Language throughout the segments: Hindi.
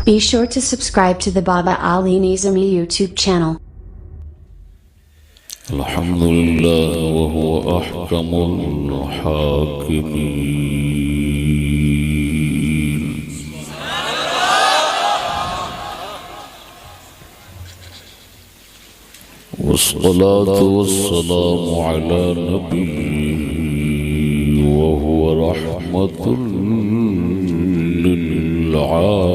Be sure to subscribe to the Baba Ali Nizami YouTube channel. Alhamdulillah wa huwa ahkamul hakimin. Wassalatu wassalamu ala nabiyyi wa huwa rahmatul lil alamin.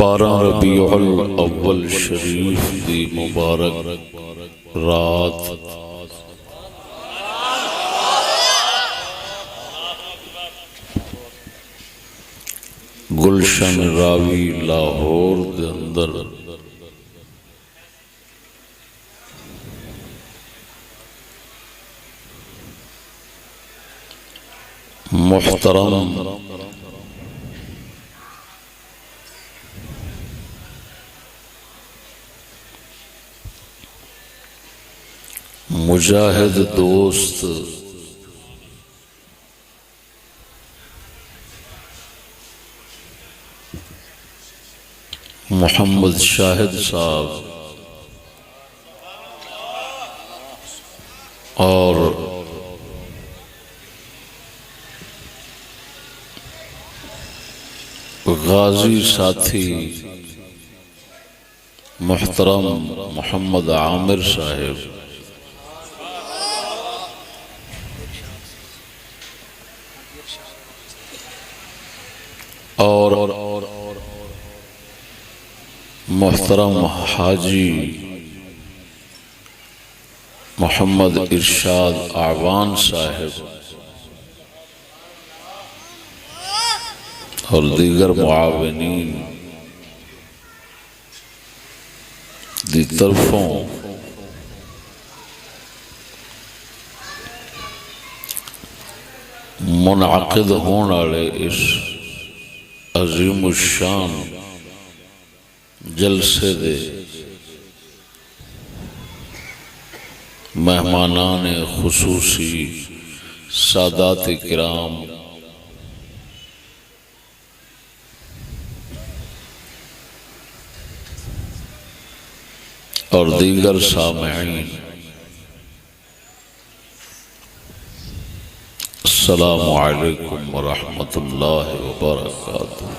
बारह रबीउल अव्वल शरीफ दी मुबारक रात गुलशन रावी लाहौर दे अंदर मुहतरम मुजाहिद दोस्त मोहम्मद शाहिद साहब और गाजी साथी मुहतरम मोहम्मद आमिर साहिब और मुहतरम हाजी मोहम्मद इरशाद आवान साहिब और दीगर मुआविनीन दी तरफों मुनअक़िद होने वाले इस अजीम शान जलसे दे मेहमानान खुसूसी सादात किराम और दीगर सामईन अस्सलामु अलैकुम व रहमतुल्लाहि व बरकातुहू।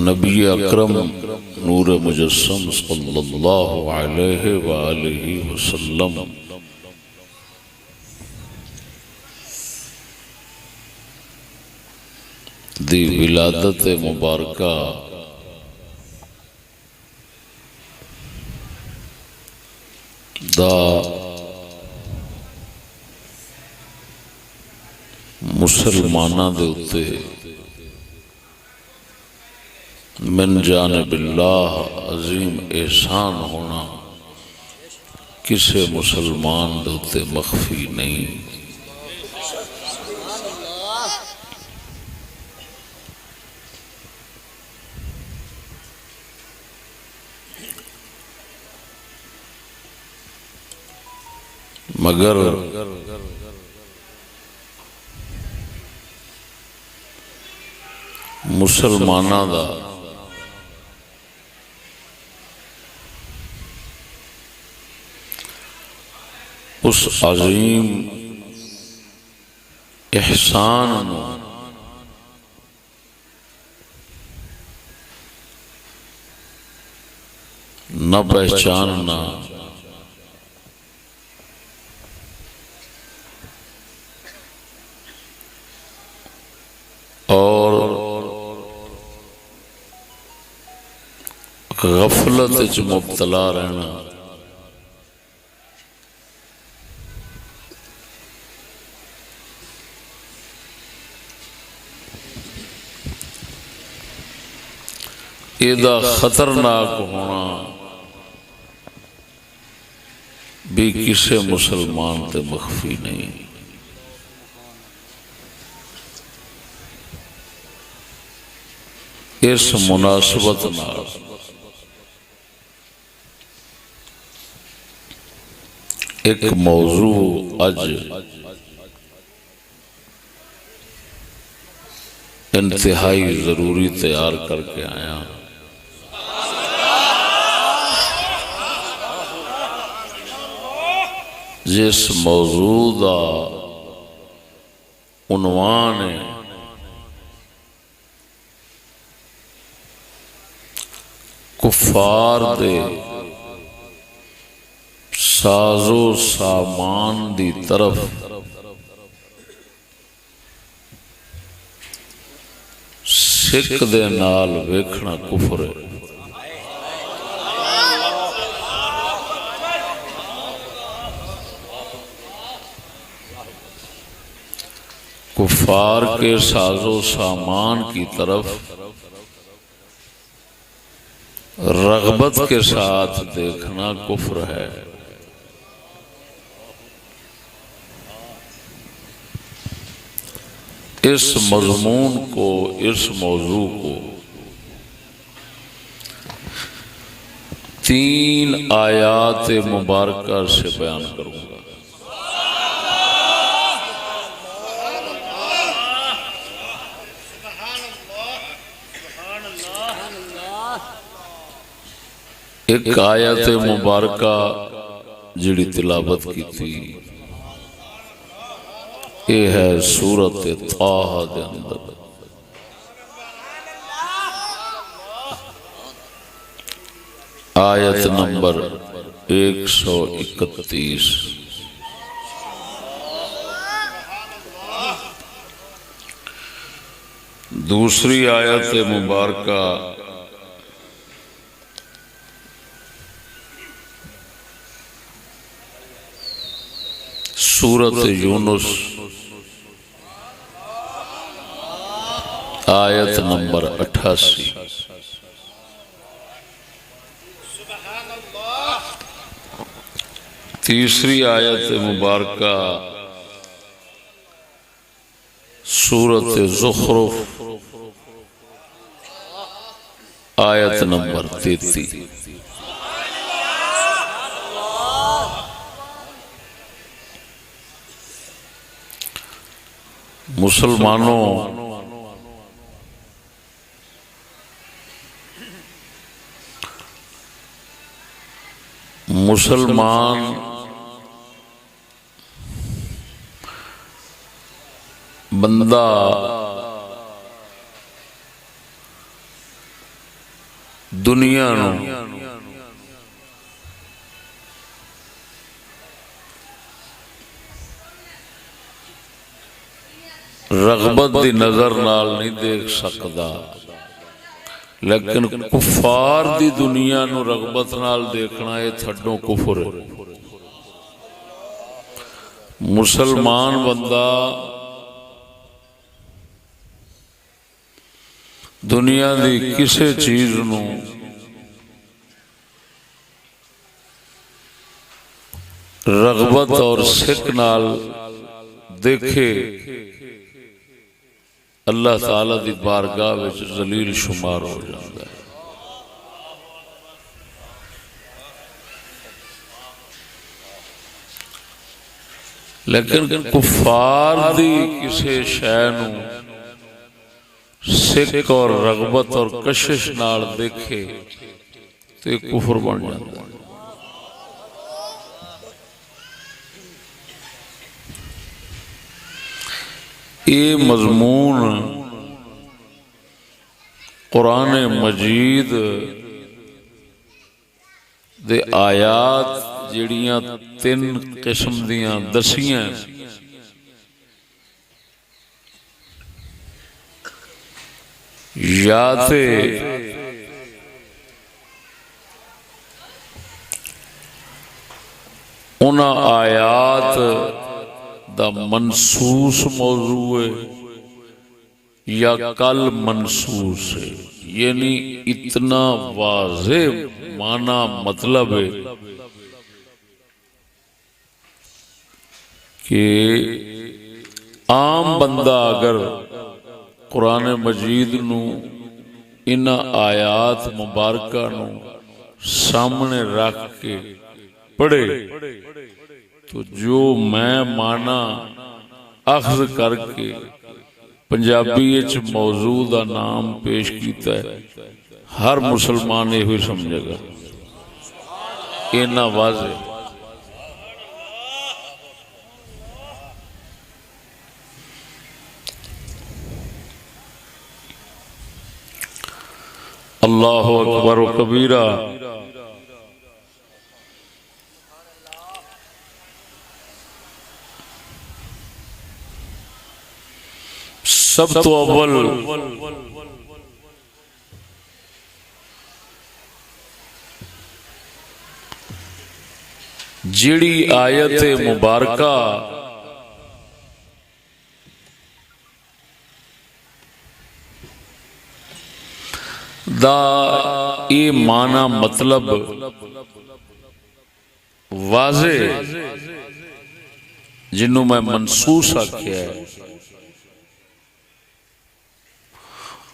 नबी अकरम नूर मुजस्सम सल्लल्लाहु अलैहि व आलिहि वसल्लम दी विलादत मुबारका दा मुसलमाना दे उत्ते मिन जानिबिल्लाह अजीम एहसान होना किसी मुसलमान दे उत्ते मख्फी नहीं। मगर मुसलमाना दा उस अजीम एहसान न पहचानना और गफलत च मुब्तला रहना एदा खतरनाक होना भी किसी मुसलमान ते मख्फी नहीं। इस मुनासबत नाल एक मौजू अज इंतहाई जरूरी तैयार करके आया। जिस मौजू का उन्वान है कुफार दे साजो सामान दी तरफ सिक दे नाल वेखना कुफर है। कुफार के साजो सामान की तरफ रग़बत के साथ देखना कुफ्र है। इस मज़मून को, इस मौजू को 3 आयात मुबारका से बयान करूंगा। एक आयत मुबारका जिहड़ी तिलावत की थी ये है सूरत ताहा दे अंदर आयत नंबर 131। दूसरी आयत मुबारका सूरत यूनुस आयत नंबर 88। तीसरी आयत मुबारका सूरत ज़ुख़रुफ़ आयत नंबर 33। मुसलमानों मुसलमान बंदा दुनिया नू रगबत दी नजर नाल नहीं देख सकता, लेकिन कुफार दी दुनिया नू रगबत नाल देखना ये थड्डों कुफर है। मुसलमान बंदा दुनिया दी किसी चीज नू रगबत और सिक नाल देखे अल्लाह ताला दी बारगाह विच जलील शुमार हो जाता है। लेकिन कुफार दी किसी शै नू सिक और रगबत और कशिश नाल देखे तो कुफर बन जाता है। ये मजमून कुरान मजीद दे आयात जिहड़ियां 3 किस्म दियां दसियां या ते उन्हां आयात दा मनसूस मौजू है या कल मनसूस है, यानी इतना वाज़े माना मतलब है कि आम बंदा अगर कुरान मजीद नू इन्हां आयात मुबारका नू सामने रख के पढ़े तो जो मैं माना अख्ज़ करके पंजाबी मौजूद का नाम पेश किया है, हर मुसलमान यही समझेगा। इन्ना वाज़े अल्लाहु अकबर व कबीरा। सब तो अव्वल जिहड़ी आयत मुबारका दा ये माना मतलब वाज़े जिन्हों मैं मनसूस आख्या है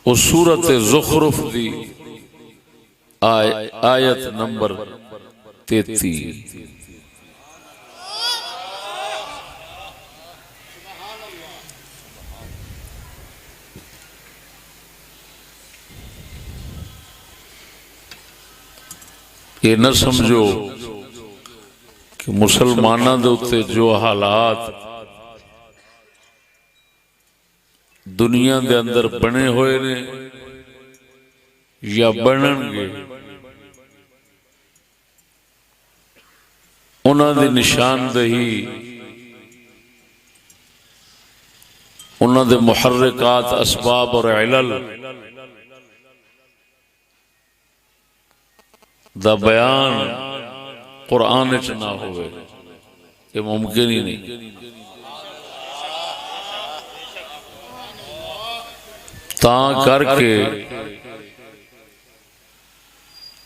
वो सूरत ज़ुख़रुफ़ दी आयत नंबर 33। ये न समझो कि मुसलमानों के उत्ते जो हालात दुनिया के अंदर बने हुए ने या बननगे उन्होंने निशानदेही उन्होंने मुहर्रिकात असबाब और इलल दा बयान कुरान च ना होवे ये मुमकिन ही नहीं। ता करके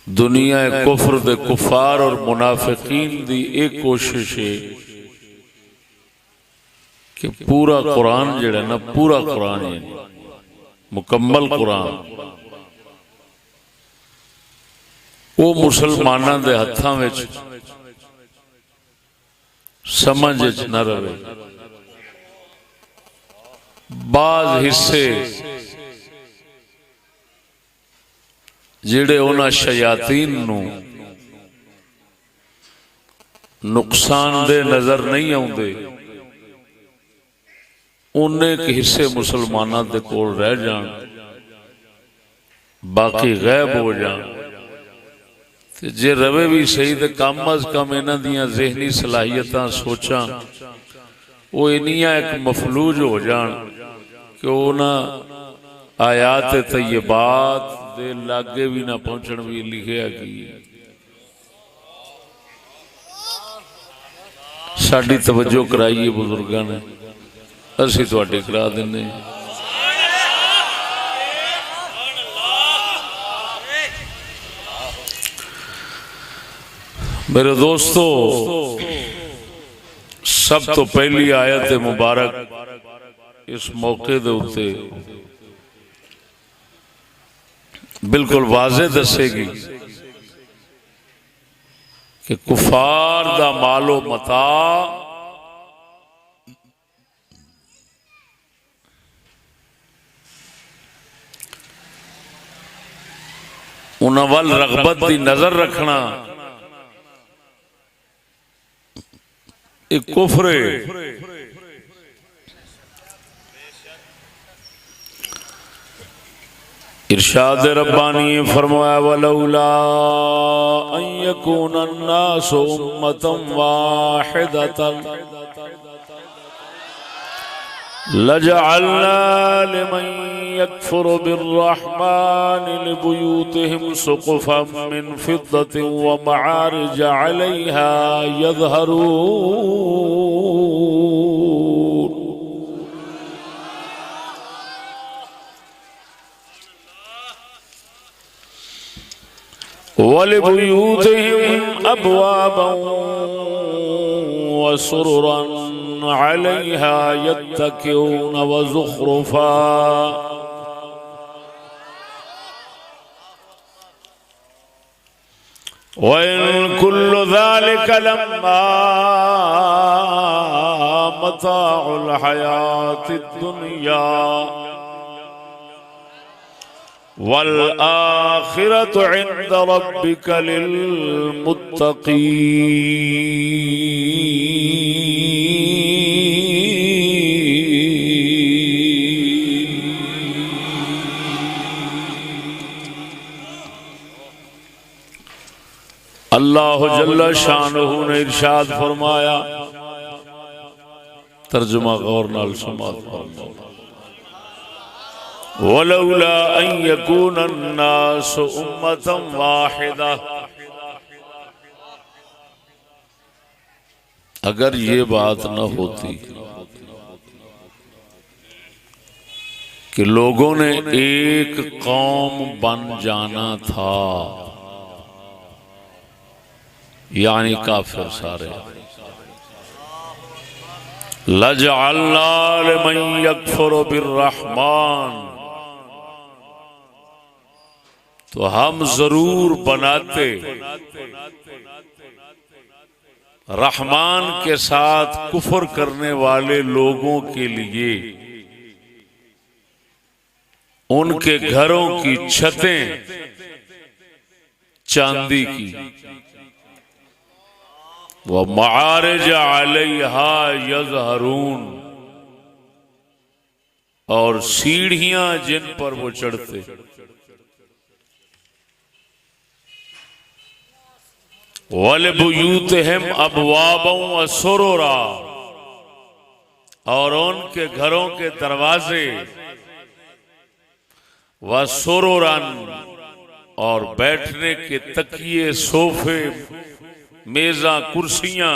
दुनिया कुफर दे कुफार और मुनाफिकीन दी एक कोशिश है कि पूरा कुरान जिहड़ा ना पूरा कुरान है मुकम्मल कुरान वो मुसलमानों के हथों में समझ न रहे। बाज हिस्से जिहड़े उन्हां शयातीन नूं नुकसानदेह नजर नहीं आउंदे उन्ने के हिस्से मुसलमानों के कोल रह जान बाकी गैब हो जान ते जे रवे भी सही तो कम अज कम इन्हां दियां ज़हनी सलाहियतां सोचां वो इन्नियां एक मफलूज हो जान कि उन्हां आयात तय्यबात दे लागे भी ना पहुंचण भी लिखिया कि साडी तवज्जो कराइए बुजुर्गां ने असीं तुहाडी करा दिंदे। मेरे दोस्तों सब तो पहली आयत मुबारक इस मौके दे उत्ते बिल्कुल वाज़े दसेगी कि कुफार दा मालो मता उन्हां वल रगबत दी नजर रखना एक कुफ्र है। इरशाद रब्बानी फरमाया वलौला अन यकून अन्नासु उम्मतन वाहिदतन लजअलना लिमन यकफुरु बिर्रहमान लिबुयूतिहिम सुक़ुफन मिन फिद्दतिन व मआरिज अलैहा यज़हरून वलिबुयूतिहिम अबवाबन व सुरुरन अलैहा यत्तकिऊन व ज़ुख़रुफ़ा व इन कुल्लु ज़ालिका लम्मा मताउल हयातिद दुनिया वल आखिरतु इंद रब्बिका लिल अल्लाह जल्ल शानुहु ने इरशाद फरमाया। तर्जुमा गौर नाल समात फरमाओ। वलौला अन यकून अन्नासु उम्मतन वाहिदा, अगर ये बात न होती कि लोगों ने एक कौम बन जाना था, यानी काफिर सारे, लजअलना लिमन यकफुरु बिर्रहमान, तो हम जरूर बनाते रहमान के साथ कुफर करने वाले लोगों के लिए उनके घरों की छतें चांदी की। वह मआरिज अलैहा यज़हरून, और सीढ़ियां जिन पर वो चढ़ते। वलबुयूतहिम अबवाबन व सुरुरा, और उनके घरों के दरवाजे, व सुरुरन, और बैठने के तकिए, सोफे, मेजा, कुर्सियां,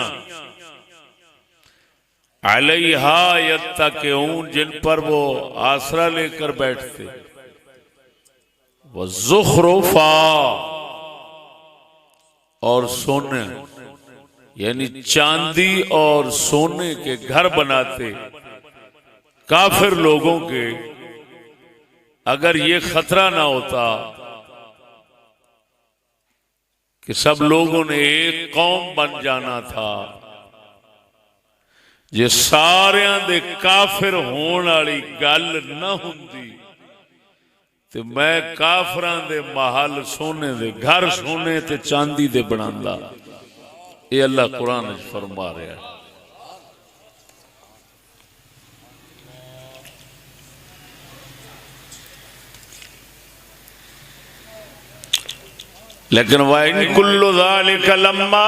अलैहा यत्तकिऊन, जिन पर वो आसरा लेकर बैठते। व ज़ुख़रुफ़ा, और सोने यानी चांदी और सोने के घर बनाते। काफिर लोगों के अगर ये खतरा ना होता कि सब लोगों ने एक कौम बन जाना था, जे सारियां दे काफिर होने वाली गल ना हुंदी ते मैं काफरां दे महल सोने दे, घर सोने ते चांदी दे बनांदा। ये अल्लाह कुरान में फरमा रहा है। लेकिन वाइन कुल्लु ज़ालिका लम्मा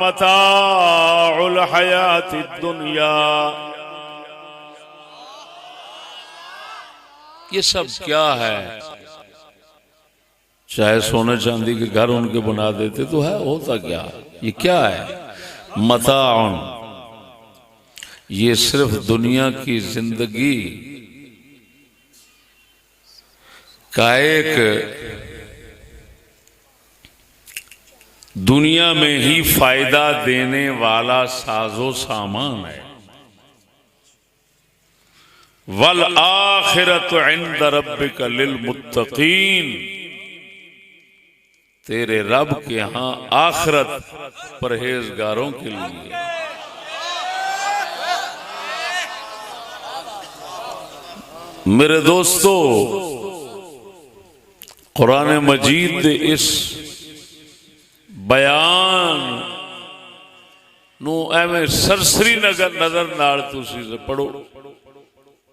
मताउल हयातिद दुनिया, ये सब क्या है? चाहे सोने चांदी के घर उनके बना देते तो है, होता क्या? ये क्या है? मताउन, ये सिर्फ दुनिया की जिंदगी का एक दुनिया में ही फायदा देने वाला साजो सामान है। वल आखिरतु इंद रब्बिका लिल मुत्तकीन, तेरे रब के यहां आखिरत परहेजगारों के लिए। मेरे दोस्तों, कुरान मजीद इस बयान नू एवं सरसरी नजर नाल तुसी पढ़ो,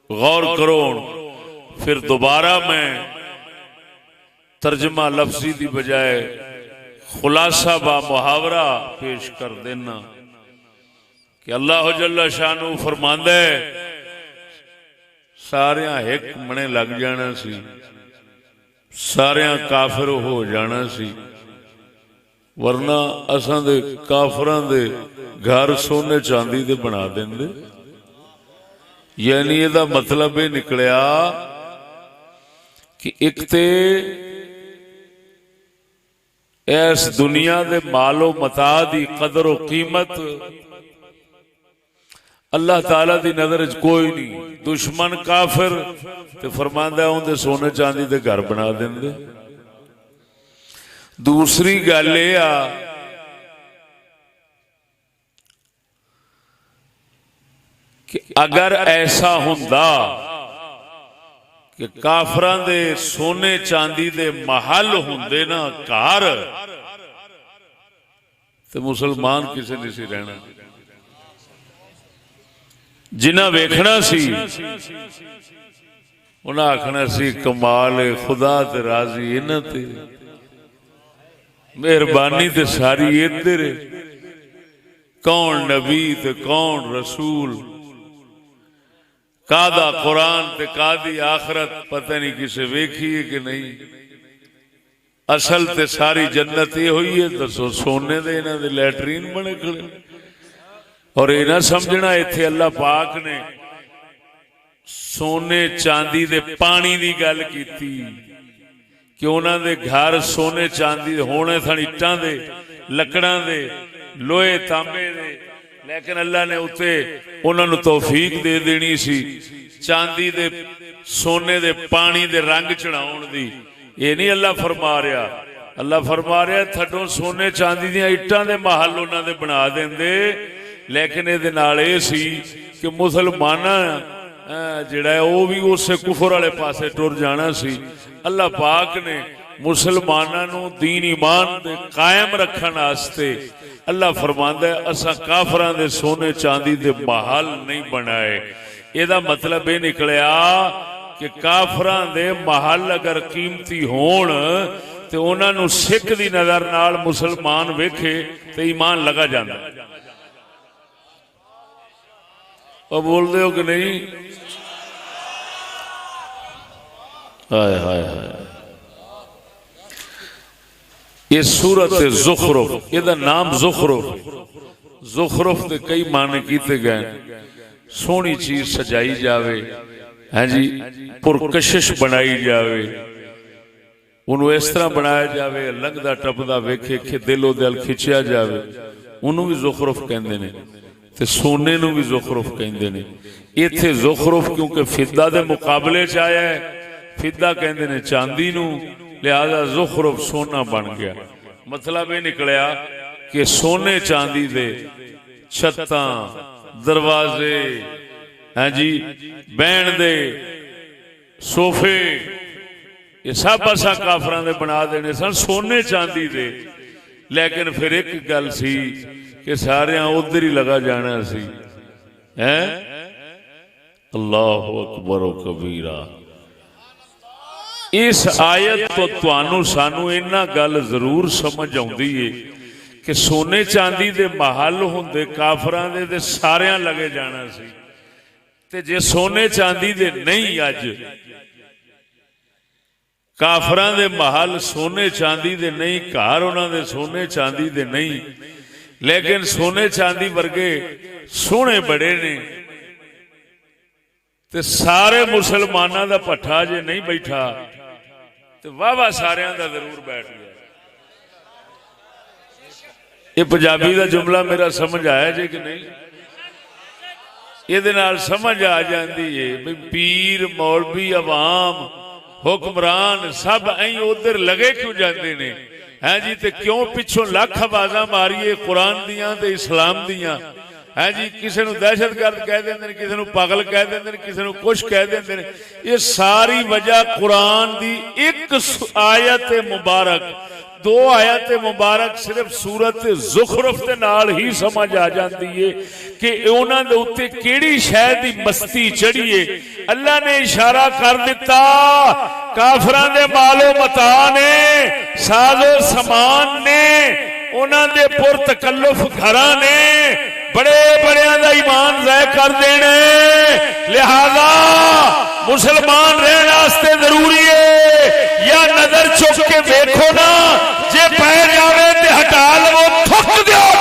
गौर करो, फिर दोबारा मैं तर्जमा लफ्जी की बजाय खुलासा बा मुहावरा पेश कर देना कि अल्लाह जल्ला शानू फरमांदा है, सारियां हिक मने लग जाना सी, सारियां काफिर हो जाना सी, वरना असां दे काफरां दे घर सोने चांदी दे बना देंदे। यानी इहदा मतलब ये निकलिया कि एक ते इस दुनिया दे मालो मता दी कदर और कीमत अल्लाह ताला दी नजर च कोई नहीं। दुश्मन काफिर ते फरमांदा उनके सोने चांदी दे घर बना देंदे। दूसरी गल यह आ कि अगर ऐसा हुंदा कि काफरां दे सोने चांदी दे महल हुंदे ना घर, तो मुसलमान किसे नहीं सी रहना। जिन्हें वेखना सी उन्हें आखना सी कमाल खुदा ते राजी इन्हां ते, मेहरबानी ते सारी इधर, कौन नबी ते कौन रसूल, कादा कुरान ते कादी आखरत, पता नहीं किसे वेखी है कि नहीं। असल ते सारी जन्नत ये हुई है, दसो सोने दे इन्हां दे लैटरीन बने खड़े। और ये ना समझना इत्थे अल्लाह पाक ने सोने चांदी दे पानी दी गल कीती कि उन्होंने घर सोने चांदी होने सन, इट्टां दे, लकड़ां दे, लोहे तांबे दे, लेकिन अल्लाह ने उत्ते उन्होंने तौफीक दे देनी सी चांदी दे सोने दे पानी दे रंग चढ़ाउण दी। ये नहीं अल्लाह फरमा रहा, अल्लाह फरमा रहा थड्डों सोने चांदी दियां इट्टां दे महल उन्होंने बना देंदे, लेकिन ये नाल ये सी कि मुसलमाना जिहड़ा है वो भी उस कुफर वाले पासे टुर जाना सी। अल्लाह पाक ने मुसलमानों नूं दीन ईमान दे कायम रखण वास्ते अल्लाह फरमांदा है असां काफरां दे सोने चांदी दे महल नहीं बनाए। इहदा मतलब ये निकलिया कि काफरां दे महल अगर कीमती होण ते उन्हां नूं सिख दी नज़र नाल मुसलमान वेखे ते ईमान लगा जांदा। और बोल दे हो कि नहीं? हाय हाय हाय। ये सूरत ज़ुखरुफ, इसदा नाम ज़ुखरुफ। ज़ुखरुफ के कई माने किए गए। सोहनी चीज सजाई जावे, है जी, पुरकशिश बनाई जावे, उन्होंने इस तरह बनाया जावे लंघदा टपदा वेखे कि दिलो दिल खिंचिया जावे, उन्होंने भी ज़ुखरुफ कहते हैं। ते सोने नूं भी ज़ुखरुफ कहते हैं। इत्थे ज़ुखरुफ क्योंकि फिदा के मुकाबले च आया है, फिदा कहते हैं चांदी नूं, लिहाजा ज़ुखरुफ सोना बन गया। मतलब ये निकलिया कि सोने चांदी दे छत्तां, दरवाजे, हैं जी, बैण दे सोफे, ये सब असा काफरां दे बना देने सन सोने चांदी दे। लेकिन फिर एक गल सी कि सारे उधर ही लगा जाना सी। है अल्लाहु अकबर कबीरा। इस आयत तो तुहानू सानू इन्ना गल जरूर समझ आउंदी है कि सोने चांदी दे महल हुंदे काफरां दे ते सारियां लगे जाना सी। ते जे सोने चांदी दे नहीं अज काफरां दे महल सोने चांदी दे नहीं, घर उन्हां दे सोने चांदी दे नहीं, लेकिन सोने चांदी वर्गे सोहने बड़े ने ते सारे मुसलमानां दा भट्ठा जे नहीं बैठा तो वाह सारियां दा जरूर बैठ गया। ये पंजाबी का जुमला मेरा समझ आया जे कि नहीं? ये समझ आ जाती है भी पीर मौलवी अवाम हुक्मरान सब अं उधर लगे क्यों जाते ने, है जी, ते क्यों पिछों लख आवाज़ां मारीए कुरान दियां ते इस्लाम दियां, है जी, किसी को दहशतगर्द कह देंगे, किसी को पागल कह देंगे, किसी को कुछ कह देंगे। ये सारी वजह कुरान की एक आयत मुबारक, दो आयत मुबारक सिर्फ सूरत ज़ुखरुफ के नाल ही समझ आ जाती है कि उन्हां दे उत्ते केड़ी शै दी मस्ती चढ़ी है। अल्लाह ने इशारा कर दिता काफरां दे मालो मता ने, साजो समान ने, उन्हां दे पुरतकल्लुफ घरां ने, बड़े बड़ियां दा ईमान ज़ाय कर देने। लिहाजा मुसलमान रहने वास्ते जरूरी है या नजर चुक के देखो ना, जे पै जावे ते हटा लो, थुक दियो।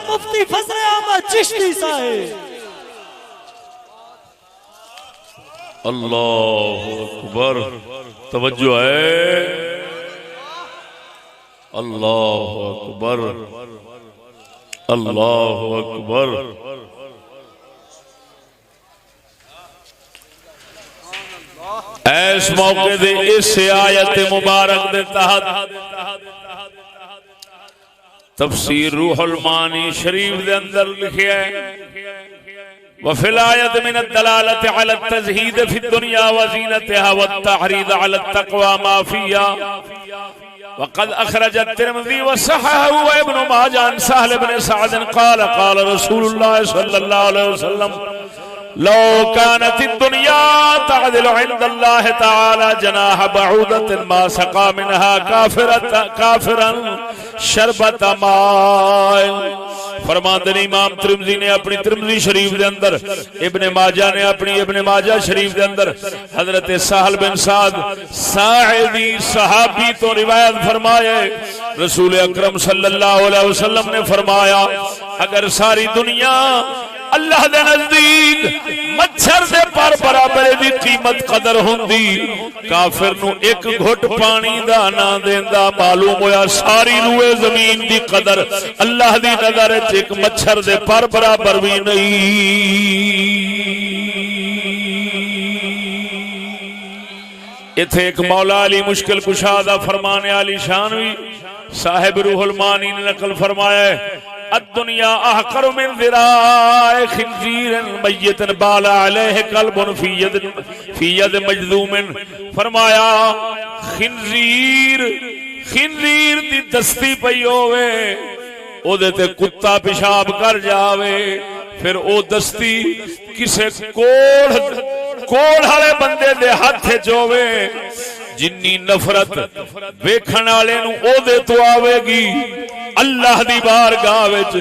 मुफ्ती फजल अहमद चिश्ती साहिब। अल्लाहु अकबर, तवज्जो है, अल्लाहु अकबर, अल्लाहु अकबर। इस मौके दे इस आयत मुबारक दे तहत तफसीर रूहुल मानी शरीफ दे अंदर लिखिया है वफिल आयत मिन दलालत अला तज़हीद फी दुनिया व ज़ीनतिहा व तहरीद अला तक़वा मा फिहा वक़द अखरज तिरमिज़ी व सहहहु व इब्न माजा अन सहल इब्न सअद क़ाल क़ाल रसूलुल्लाह सल्लल्लाहु अलैहि वसल्लम लो कानत दुनिया तअदिलु इंदल्लाहि तआला जनाह बऊदतिन मा सक़ा मिनहा काफिरन शरबत माय। फरमाते ने इमाम तिरमिज़ी ने अपनी तिरमिज़ी शरीफ के अंदर, इब्ने माजा ने अपनी इब्ने माजा शरीफ के अंदर हजरत सहल बिन साद साहिबी सहाबी तो रिवायत फरमाए रसूल अकरम सल्लल्लाहु अलैहि वसल्लम ने फरमाया अगर सारी दुनिया अल्लाह दे नजदीक मच्छर दे पर बराबर दी कीमत कदर हुंदी। काफिर नू एक घुट पानी दा ना देंदा मालूम होया सारी रूए जमीन दी कदर अल्लाह दी नजर च एक मच्छर दे पर बराबर भी नहीं। इथे एक मौला अली मुश्किल कुशा दा फरमाने आली शान भी साहिब रूहुल मानी ने नकल फरमाया अद्दुनिया अहकर मिन ज़िराए खिंजीरन मय्यतन बाला अलैहि कल्बुन फी यद मजदूमिन। फरमाया खिंजीर दी दस्ती पई होवे ओदे ते कुत्ता पेशाब कर जावे फिर ओ दस्ती किसे कोड़ वाले बंदे दे हाथ च होवे जिन्नी नफरत वेखण वाले नू ओदे तो आवेगी अल्लाह दी बारगाह विच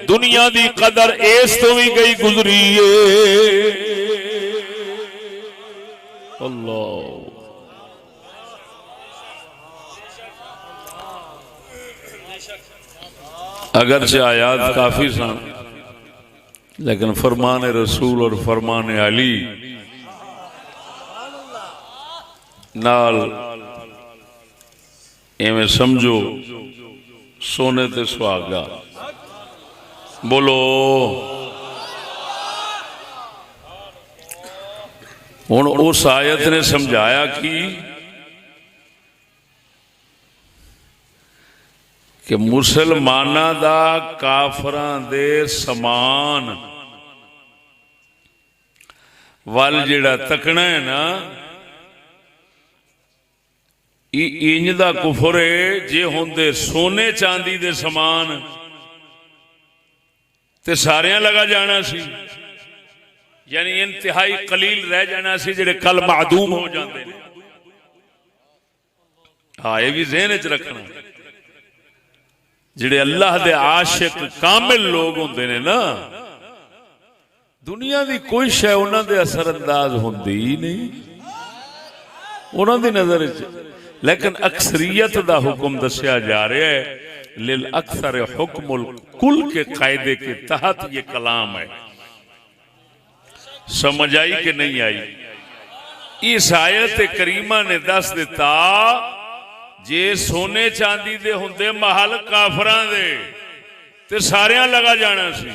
दुनिया दी कदर इस तो भी गई गुजरी है। अल्लाह अगरचे आयात काफी सन लेकिन फरमान रसूल और फरमान अली नाल एवं समझो सोने ते सुहागा। बोलो हुण उस आयत ने समझाया कि मुसलमाना दा काफरां दे समान वल जिहड़ा तकना है ना इंज दा कुफर है जे होंदे सोने चांदी दे समान ते सारियां लगा जाना सी यानी इंतहाई कलील रह जाना सी जेड़े कल मादूम हो जाते हैं। हाँ ये भी ज़हन च रखना जेड़े अल्लाह दे आशिक कामिल लोग होंदे ने ना दुनिया दी कोई शय उन्हां दे असर अंदाज होंदी ही नहीं उन्हां दी नजर च। लेकिन अक्सरियत दा हुक्म दसिया जा रहा है लिल अक्सर हुक्मुल कुल के कायदे के तहत ये कलाम है। समझ आई कि नहीं आई? इस आयत करीमा ने दस दिता जे सोने चांदी दे हुंदे महल काफरां दे ते सारियां लगा जाना सी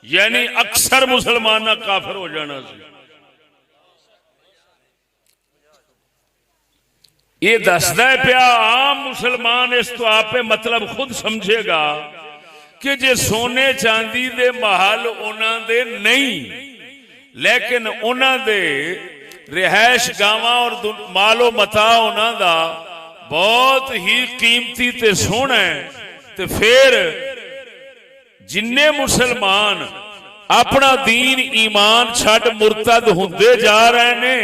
यानी अक्सर मुसलमान काफिर हो जाना सी। ये दसदा है पिया आम मुसलमान इस तो आपे मतलब खुद समझेगा कि जे सोने चांदी दे महल उन्हां दे नहीं लेकिन उन्हां दे रिहायश गावां और मालो मता उन्हां दा बहुत ही कीमती ते सोहना है ते फिर जिन्ने मुसलमान अपना दीन ईमान छड़ मुरतद हुंदे जा रहे ने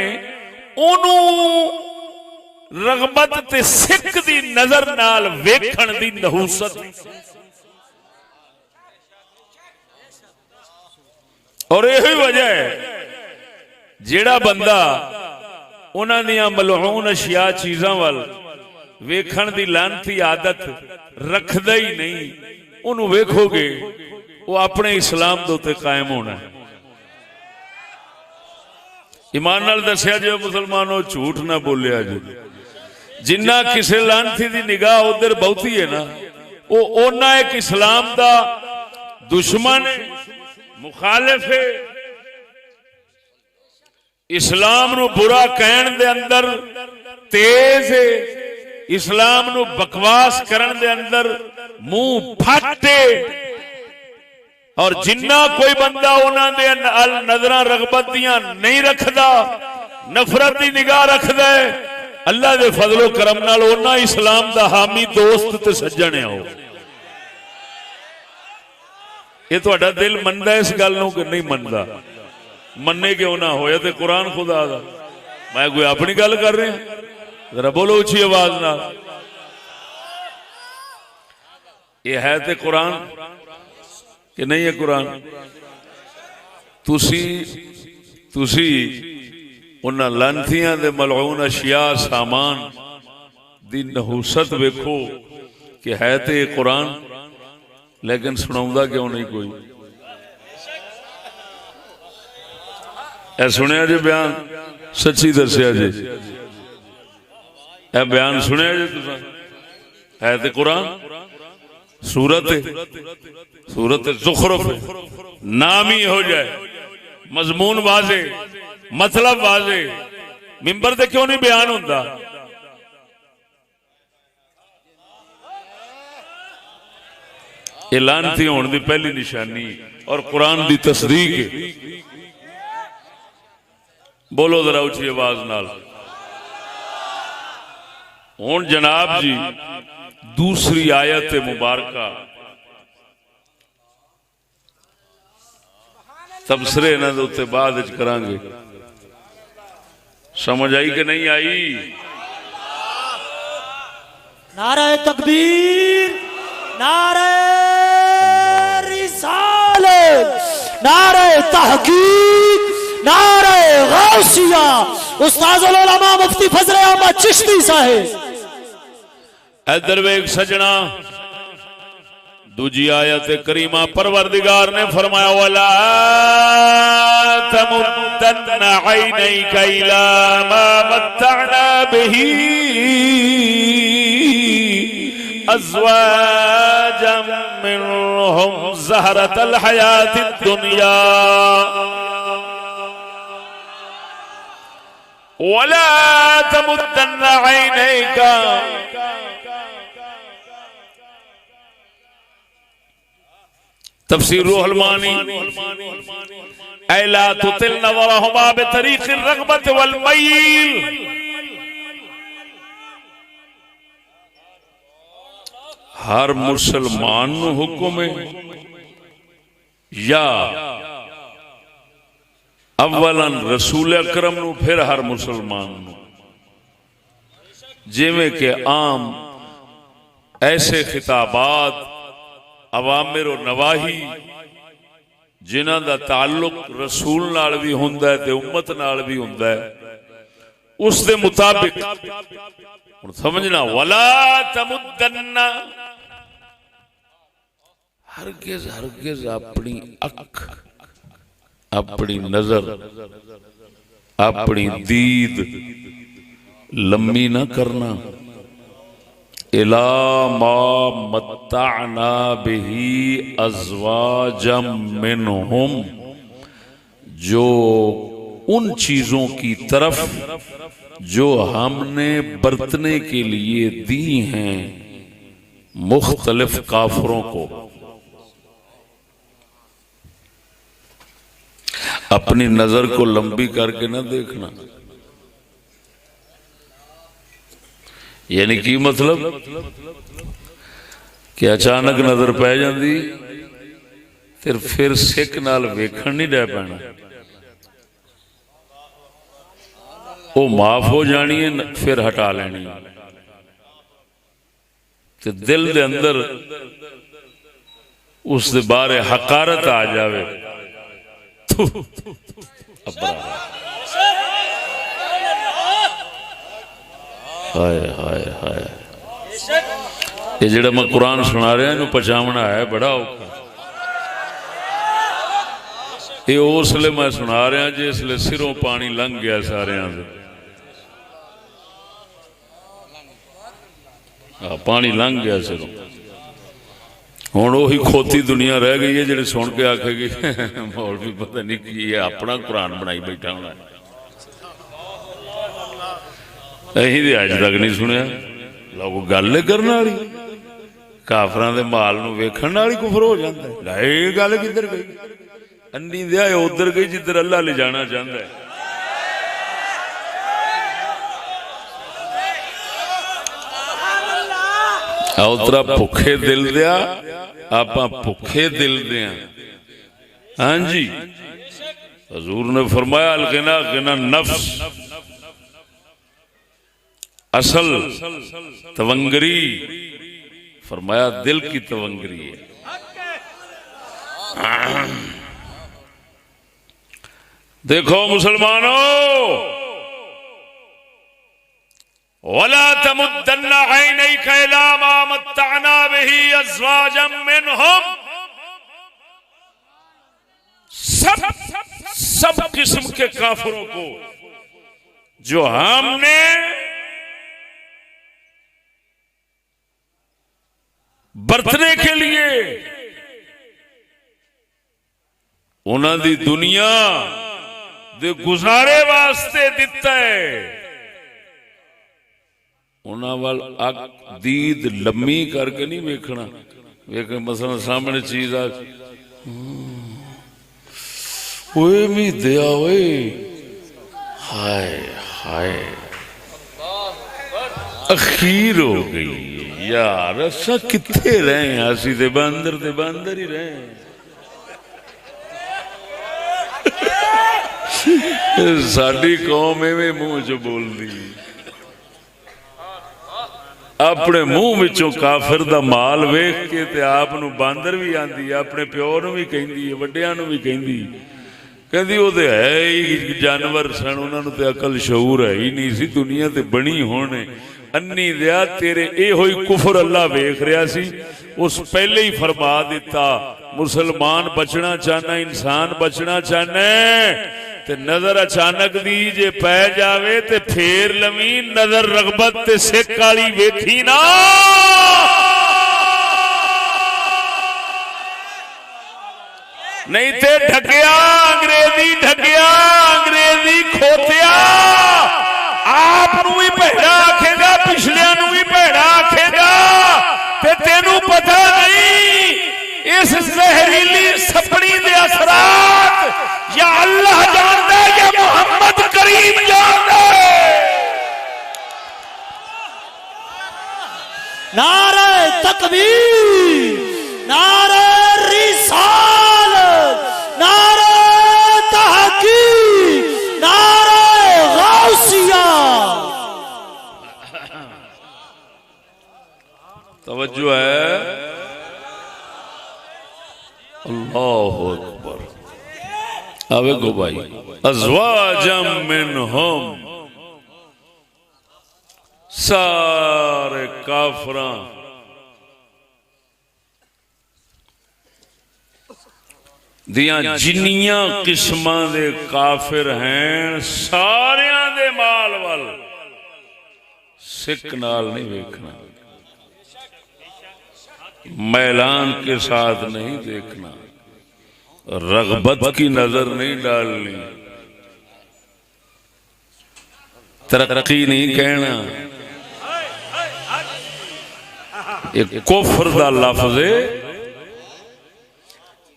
उन्हों रगबत ते सिख दी नजर नाल वेखण दी नहूसत और यही वजह है जेड़ा बंदा उन्हां दियां मलऊन अशिया चीजां वल वेखण दी लानती आदत रखदा ही नहीं उन्हों वेखोगे वो अपने इस्लाम दे उत्ते कायम होना है। ईमान नाल दसिया जो मुसलमानों झूठ ना बोलिया जो जिन्ना किसी लानती दी निगाह उधर बहुती है ना वो ओना एक इस्लाम दा दुश्मन है मुखालिफ है। इस्लाम नू बुरा कहन दे अंदर तेज है इस्लाम नू बकवास करन दे अंदर मुंह फटे और जिन्ना कोई बंदा उन्हां दे नजर रगबत दियां नहीं रखदा नफरत की निगाह रखदा है अल्लाह दे फजलो करम नाल उन्हां इस्लाम दा हामी दोस्त ते सज्जण है। ये तुहाडा दिल मनदा इस गल नूं कि नहीं मनदा? मन्ने क्यों ना होया ते कुरान खुदा दा मैं कोई अपनी गल कर रहा जरा बोलो उच्ची आवाज नाल। ये है ते कुरान कि नहीं है कुरान? तुसी उन्हां लानतियां दे मलऊन अशिया सामान दी नहूसत वेखो कि है ते कुरान लेकिन सुनाउंदा क्यों नहीं कोई? सुनिया जी बयान, सच्ची दसिया जी, ए बयान सुनिया जी तुसा? है तो कुरान, सूरत ज़ुखरुफ, नाम ही हो जाए, मजमून वाजे, मतलब वाजे, मिंबर ते क्यों नहीं बयान होता? लानती होने की पहली निशानी और कुरान की तस्दीक है। बोलो जरा उची आवाज नाल। हुण जनाब जी दूसरी आयत मुबारका तबसरे इन्हां दे उत्ते बाद विच करांगे। समझ आई कि नहीं आई? नारे तकबीर, नारे रिसालत, नारे तहकीक, नारे गौसिया। उस्ताजुल उलमा मुफ्ती फजल अहमद चिश्ती साहिब। इधर वेख सजना, दूजी आयत करीमा परवरदिगार ने फरमाया वला तमुद्दन ऐनैका इला मा मत्तअना बिही अज़वाजम मिनहुम ज़हरतल हयातिद दुनिया वला तमुद्दन ऐनैका तफसीर रूहुल मानी ऐला तुतिल नज़रहुमा बितरीक़िर रग़बत वल मैल। हर मुसलमान नू हुक्म है या अव्वलन रसूल अकरम नू, फिर हर मुसलमान नू। जिवें के आम ऐसे खिताबात अवामिर और नवाही जिन्हां दा ताल्लुक रसूल नाल भी हुंदा है ते उम्मत नाल भी हुंदा है, उस दे मुताबिक समझना वला तमुद्दन्ना, हरगिज हरगिज अपनी अख, अपनी नजर, अपनी दीद लम्मी ना करना। इला मा मत्ताना बिही अज़वाजम मिनहुम, जो उन चीजों की तरफ जो हमने बरतने के लिए दी हैं मुख्तलिफ काफरों को। अपनी नजर को लंबी करके ना देखना, यानी की मतलब कि अचानक नजर पै जाती फिर सिख नाल वेखण नहीं डै पैना, वो माफ हो जानी है, फिर हटा लेनी। ते दिल दे अंदर उस दे बारे हकारत आ जावे, हाय हाय हाय। ये जेड़ा मैं कुरान सुना रहा इन्हू पचावना है बड़ा औखा। ये उसले मैं सुना रहा जिसले सिरों पानी लंघ गया सारे पानी लंघ गया सिरों। हुण ओही खोती दुनिया रह गई है जिहड़ी सुन के आखेगी मौलवी पता नहीं की अपना कुरान बनाई बैठा होना। अहीं तो अज तक नहीं सुनिया। लोग गल करने वाली काफरां दे माल नूं वेखण नाल ही कुफर हो जाता है। ये गल किधर गई? अन्नी दिया उधर गई जिधर अल्लाह ले जाना चाहता है। उतरा भुखे दिल दिया, आपां भुखे दिल दिया। हाँ जी, हजूर ने फरमाया अल गिना गिना नफ्स, असल तवंगरी फरमाया दिल की तवंगरी है। देखो मुसलमानों, वला तमुद्दन्ना ऐनैका इला मा मत्तअना बिही अज़वाजम मिनहुम। सब किस्म के काफिरों को जो हमने बरतने के लिए उन्हां दी दुनिया दे गुजारे वास्ते दिता है, उन्हां वाल अग दीद लम्मी करके नहीं वेखना। वेख मसलन सामने चीज आ ओए मी दया ओए हाय हाय अखीर हो गई यार। असा किथे रहे असी ते बंदर ही रहे। साडी कौम एवें मुंह च बोलदी, अपने मुंह विचों काफिर दा माल वेख के ते आप नूं बांदर भी आंदी, अपने प्यो नूं भी कहंदी है, वड्डियां नूं भी कहंदी, कहंदी वो ते है ही जानवर सन, उन्हां नूं ते अकल शऊर है ही नहीं सी, दुनिया ते बनी होने। अन्नी दिया तेरे ए होई कुफर अल्लाह वेख रहा सी, उस पहले ही फरमा दिता मुसलमान बचना चाहना, इंसान बचना चाहना ते नजर अचानक दी जे पै जावे ते फेर लवी नजर रगबत ते सिक वाली वेखी ना। नहीं ते ढकिया अंग्रेजी खोतिया आप नूं भी भैड़ा आखेगा, पिछलियां नूं भी भैड़ा आखेगा ते तेनू पता नहीं इस जहरीली सपनी दे असरात या अल्लाह जानदा है या मोहम्मद करीम जानदा है। नारे तकबीर, नारे रिसालत, नारे तहकीक, नारे गौसिया। तवज्जो है, अल्लाहु अकबर। आवे गो भाई, अज़वाजम मिनहुम, सारे काफरां दियां जिन्नियां किस्मां दे काफिर हैं, सारियां दे माल वाल सिक नाल नहीं वेखना, मैलान के साथ नहीं देखना, रगबत की नजर नहीं डालनी, तरक्की नहीं कहना। एक कुफर दा लफ्ज़ है,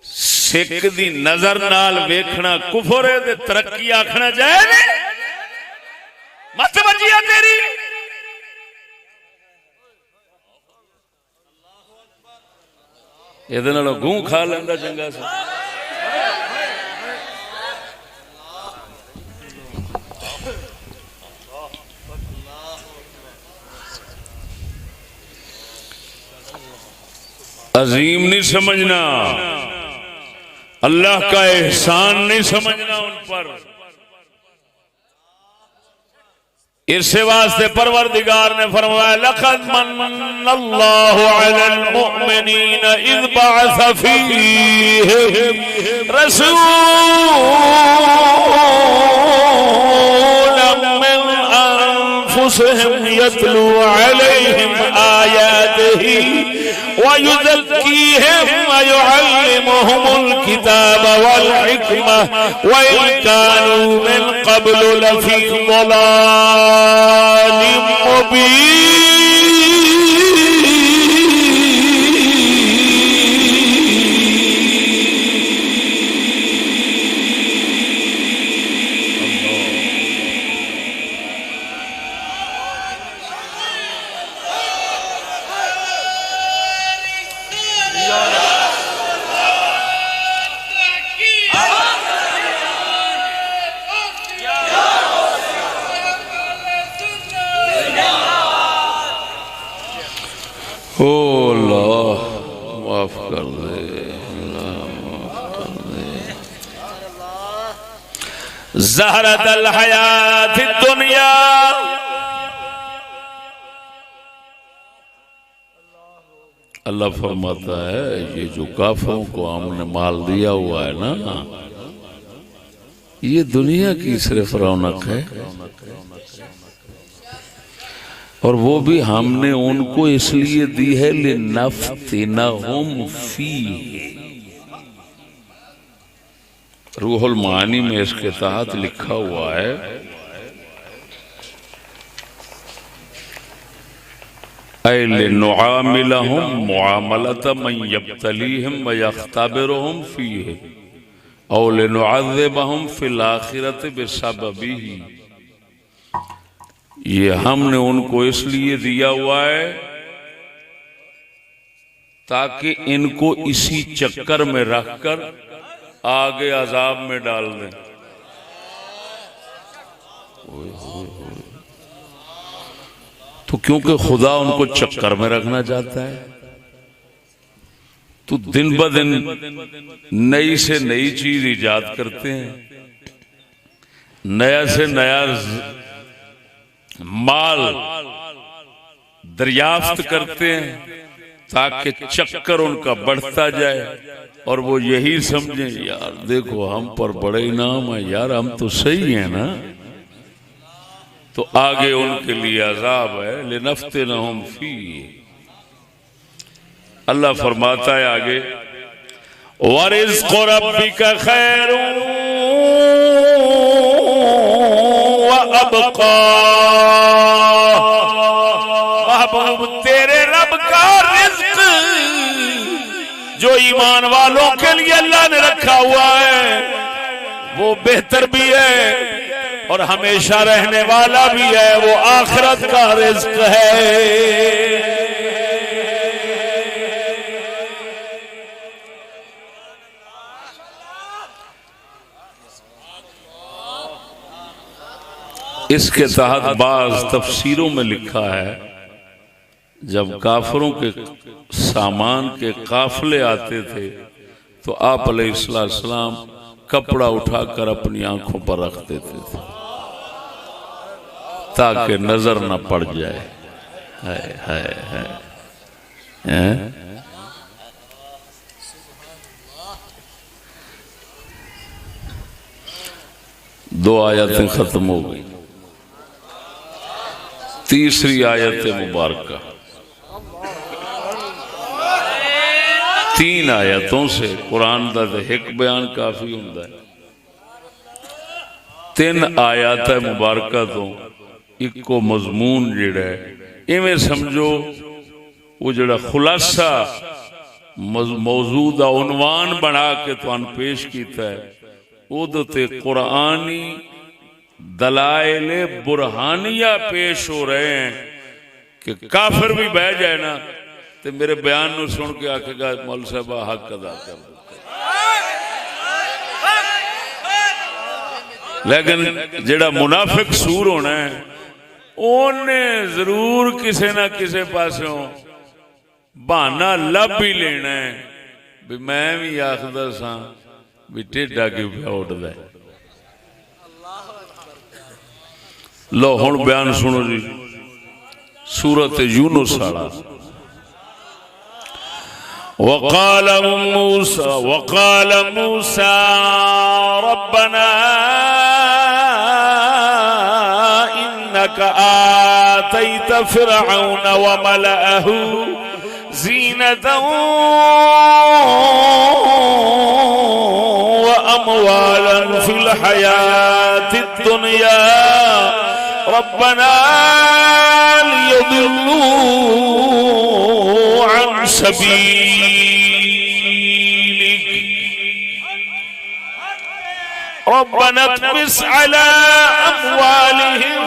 सिक दी नजर नाल वेखना कुफर है ते तरक्की आखना जायज़ है। मत बजिया तेरी ਇਹਦੇ ਨਾਲ ਗੂੰ ਖਾ ਲੈਂਦਾ ਚੰਗਾ ਸੀ। अजीम नहीं समझना, अल्लाह का एहसान नहीं समझना उन पर। इससे वास्ते परवरदिगार ने फरमाया लक़द मन्नल्लाहु अलल मुअमिनीना इज़ बअस फ़ीहिम रसूलन मिन अनफुसिहिम यतलू अलैहिम आयातिही व युज़क्कीहिम व युअल्लिमुहुमुल किताब वल हिकमा व इन कानू मिन क़ब्लु लफ़ी ज़लालिम मुबीन। ओ अल्लाह माफ कर दे, अल्लाह माफ कर दे। ज़हरतल हयातिद दुनिया अल्लाह फरमाता है ये जो काफिरों को हमने माल दिया हुआ है ना, ये दुनिया की सिर्फ रौनक है, और वो भी हमने उनको इसलिए दी है लिनफ्तिनहुम फीह। रूहुल मानी में इसके तहत लिखा हुआ है ऐ लिनुआमिलहुम मुआमलत मन यब्तलीहिम व यख्तबिरुहुम फीह औ लिनुअज़्ज़िबहुम फिल आखिरति बिसबबिही। ये हमने उनको इसलिए दिया हुआ है ताकि इनको इसी चक्कर में रखकर आगे अजाब में डाल दें। तो क्योंकि खुदा उनको चक्कर में रखना चाहता है, तो दिन ब दिन नई से नई चीज इजाद करते हैं, नया से नया माल दरियाफ्त करते हैं ताकि चक्कर उनका बढ़ता जाए और वो यही समझे यार देखो हम पर बड़े इनाम है यार, हम तो सही है ना। तो आगे उनके लिए अजाब है लिनफ्तिनहुम फीह। अल्लाह फरमाता है आगे वरिज़्क़ु रब्बिका खैरुन व अबक़ा। महबूब तेरे रब का रिज़्क़ जो ईमान वालों के लिए अल्लाह ने रखा हुआ है वो बेहतर भी है और हमेशा रहने वाला भी है, वो आखिरत का रिज़्क़ है। इसके तहत बाज तफसीरों में लिखा है जब काफिरों के सामान के काफिले आते थे तो आप अलैहिस्सलाम कपड़ा उठाकर अपनी आंखों पर रख देते थे ताकि नजर न पड़ जाए। है। दो आयतें खत्म हो गई, तीसरी आयत मुबारका 3 आयतों से कुरान दा एक बयान काफी हुंदा है। 3 आयत मुबारका तो इको मजमून जिहड़ा है इवें समझो वो जिहड़ा खुलासा मौजूदा उन्वान बना के तुहानू पेश कीता है उहदे ते कुरानी दलाइले बुरहानिया पेश हो रहे हैं कि काफिर भी बह जाए ना तो मेरे बयान नू सुन के आखेगा मौल साहब हक अदा कर दिता। लेकिन जेड़ा मुनाफिक सूर होना है ओने जरूर किसे ना किसे पासों बहाना लब ही लेना है भी मैं भी आखदा सा भी टेढ़ा क्यों पिया उठदा है। लो हुण बयान सुनो जी, सूरत यूनुस वाला। वक़ाल मूसा रब्बना इन्नका आतैत फ़िरऔन व मलअहू ज़ीनतन व अमवालन फ़िल हयातिद दुनिया रब्बना लियदिल्लू अन सबीलिक रब्बना तमिस अला अमवालिहिम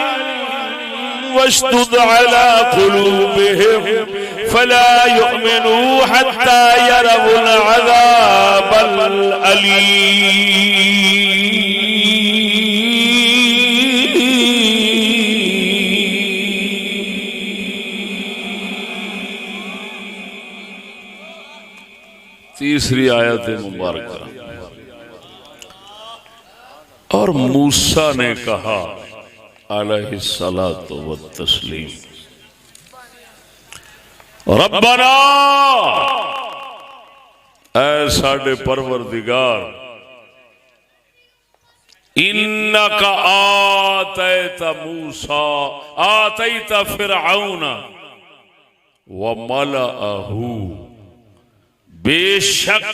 वश्दुद अला कुलूबिहिम फला युमिनू हत्ता यरवुल अज़ाबल अलीम। तीसरी आयत मुबारक। और मूसा ने कहा अलैहिस्सलातु वत्तस्लीम रब्बना ऐ साडे परवरदिगार इन्नका आतैता मूसा आतैता फिरऔना व मलअहू बेशक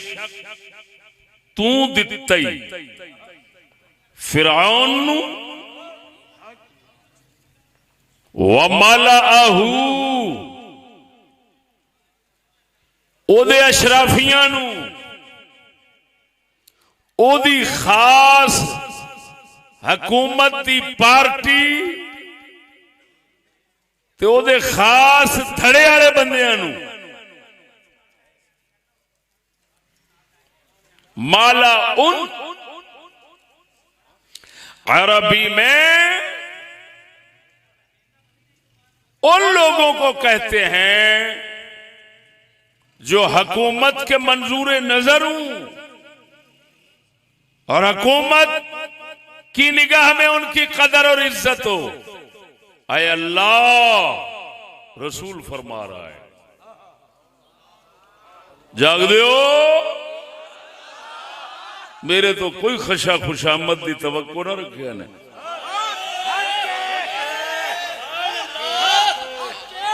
तू दित्तई फिरऔन नू व मलअहू ओदे अशराफियां नू ओदी खास हुकूमत दी पार्टी ते ओदे खास धड़े वाले बंदियां नू माला उन अरबी में उन लोगों को कहते हैं जो हुकूमत के मंजूर नजर हूं और हुकूमत की निगाह में उनकी कदर और इज्जत हो। आए अल्लाह रसूल फरमा रहा है जाग दो मेरे तो कोई खशा खुशामद की तवक्को ना रखे ने।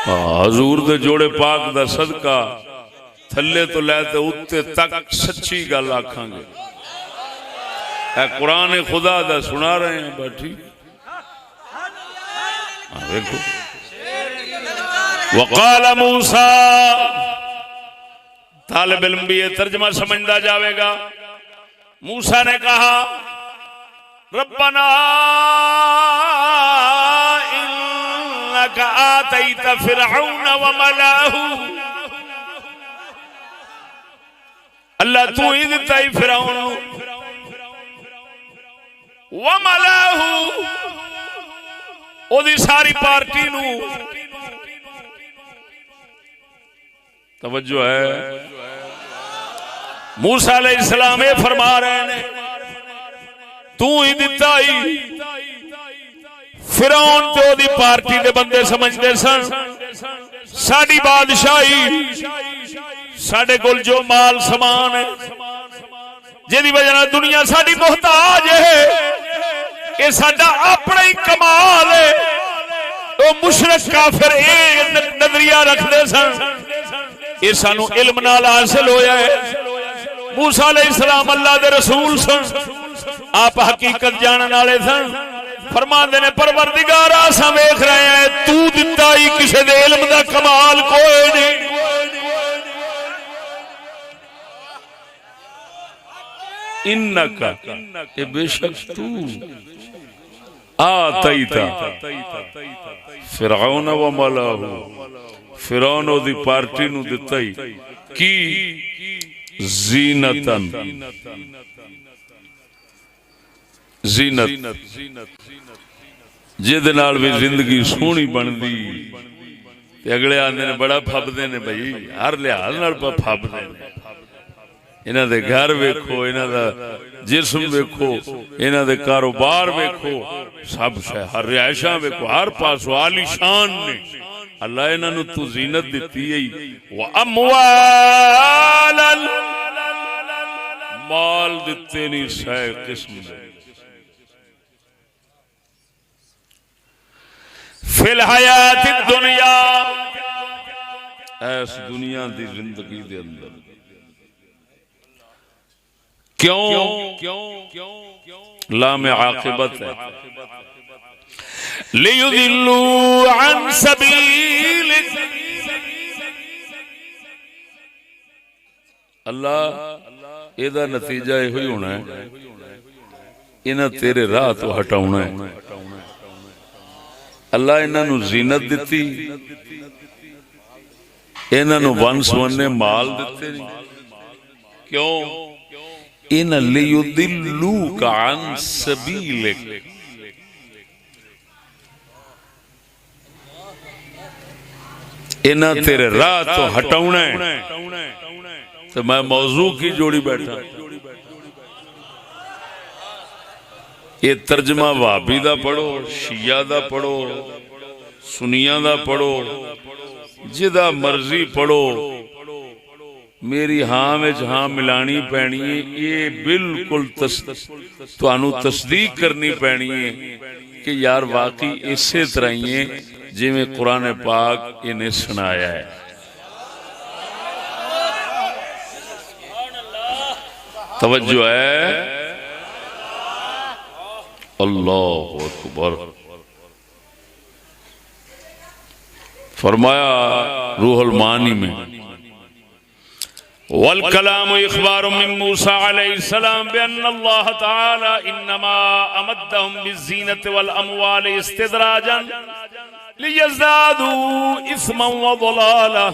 हजूर दे जोड़े पाक दा सदका थले तो लैते उत्ते तक सच्ची गल आखांगे। कुरान खुदा दा सुना रहे हैं बैठी देखो वकाल मूसा तालिब इल्म भी ये तर्जमा समझदा जाएगा। मूसा ने कहा रब्बना इन्नका आतैता फिरऔन व मलअहू अल्लाह तू ही दिता ही फिरऔन व मलअहू ओदी सारी पार्टी नू। तवज्जो है मूसा अलैहिस्सलाम ये फरमा रहे ने तू ही दिता ही फिरौन ते ओदी पार्टी दे बंदे समझदे सन साडी बादशाही साडे कोल जो माल समान है जिहदी वजह नाल दुनिया साडी मोहताज है ये साडा अपना ही कमाल है। तो मुशरिक काफिर ये नजरिया रखदे सन ये सानू इल्म नाल हासिल होया है। मूसा अलैहिस्सलाम अल्लाह दे रसूल सन आप हकीकत जानने वाले सन फरमांदे ने परवरदिगार असां वेख रहे हैं तू दिता ही किसी दे इल्म दा कमाल कोई नहीं। इन्नका ये बेशक तू आतैता फिरऔन व मलअहू फिरौन ओदी पार्टी नू दिता ही की जीनतन जीनत जिहदे नाल भी जिंदगी सोहनी बनदी ते अगले आंदे ने बड़ा फबदे ने भाई हर लिहाज नाल फबदे ने। इन्हां दे घर वेखो इन्हां दा जिस्म वेखो इन्हां दे कारोबार वेखो सब शे हर रिहायशां वेखो हर पासों आलीशान ने। अल्लाह इन्हां नू तू जीनत दित्ती है व अमवालन माल दिते नहीं सै किस्म दे फिल हयात दुनिया ऐस दुनिया दी जिंदगी दे अंदर क्यों लाम आकिबत है लियुदिल्लू अन सबीलिक अल्लाह एदा नतीजा यह ही होना है इन्हां तेरे राह तो हटाउना है। अल्लाह इन्हां नू जीनत दिती इन्हां नू वन सुवन्ने माल दिते क्यों इन लियुदिल्लूका अन सबीलिक इन्हां तेरे राह तो हटाउना है। तो मैं मौजू की जोड़ी बैठा ये तर्जमा वाबी दा पढ़ो शिया दा पढ़ो सुनिया दा पढ़ो जिदा मर्जी पढ़ो मेरी हाँ में हाँ मिलानी पैनी है। ये बिल्कुल तुहानू तस्दीक करनी पैनी है कि यार वाकई इसे तरह ही है जिवें कुरान पाक इन्हें सुनाया है। तवज्जो है। अल्लाहु अकबर। फरमाया रूहुल मानी में वल कलाम इखबार मिन मूसा अलैहिस्सलाम बिअन्न अल्लाह तआला इन्नमा अमद्दहुम बिज़ीनति वल अमवाल इस्तिदराजन लियज़दादू इस्मन व ज़लाला।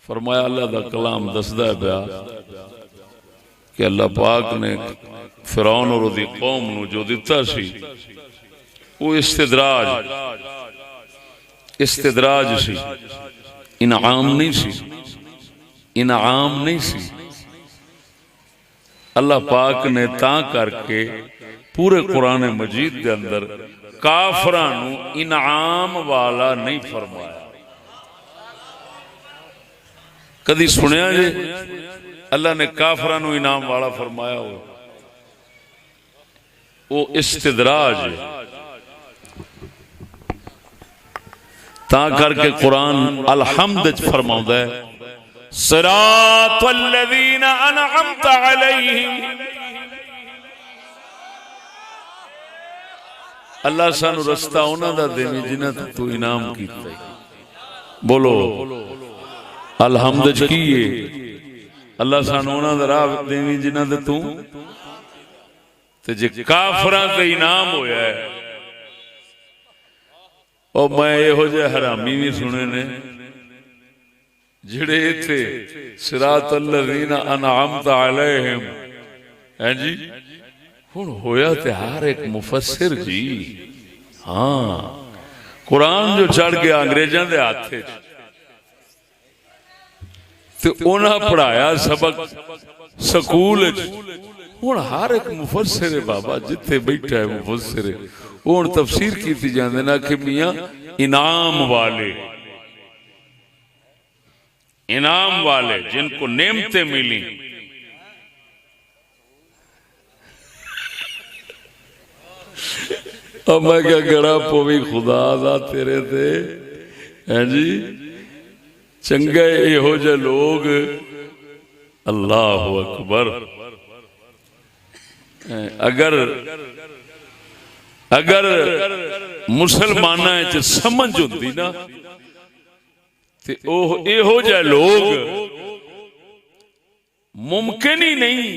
फरमाया अल्लाह दा कलाम दसदा है पिया कि अल्लाह पाक ने फिरौन और उसदी कौम नू जो दिता सी वो इस्तिदराज सी, इनाम नहीं सी, इनाम नहीं सी। अल्लाह पाक ने ता करके पूरे कुरान मजीद के अंदर काफरां नू इनाम वाला नहीं फरमाया। कदी सुनिया जे अल्लाह ने काफरां नू इनाम वाला फरमाया हो? वो इस्तिदराज है। ता करके कुरान अल-हम्द फरमाउंदा है सिरातल लज़ीना अनअमत अलैहिम। अल्लाह सानू रस्ता उन्हां दा देवे जिन्हां ते तू इनाम कीता। बोलो अल-हम्द की है? अल्लाह सानू उन्हां दा राह देवे जिन्हां ते तू ते जे काफरां ते इनाम होया है। और मैं यहो जे हरामी भी सुने ने जिहड़े इत्थे सिरातल लज़ीना अनअमत अलैहिम हैं जी। हुण होया ते हर एक मुफस्सिर जी हाँ कुरान जो चढ़ गया अंग्रेजां दे हाथ ते उन्हां पढ़ाया सबक स्कूल हुण हर एक मुफस्सिर बाबा जिथे बैठा है मुफस्सिर हुण तफसीर की जांदे ना कि मियां इनाम वाले जिनको नेमतें मिली। अब मैं क्या गड़ा पवी खुदा दा तेरे ते है जी। चंगे इहो जे लोग अल्लाहु अकबर। अगर मुसलमाना च समझ होती ना ते इहो जे लोग मुमकिन ही नहीं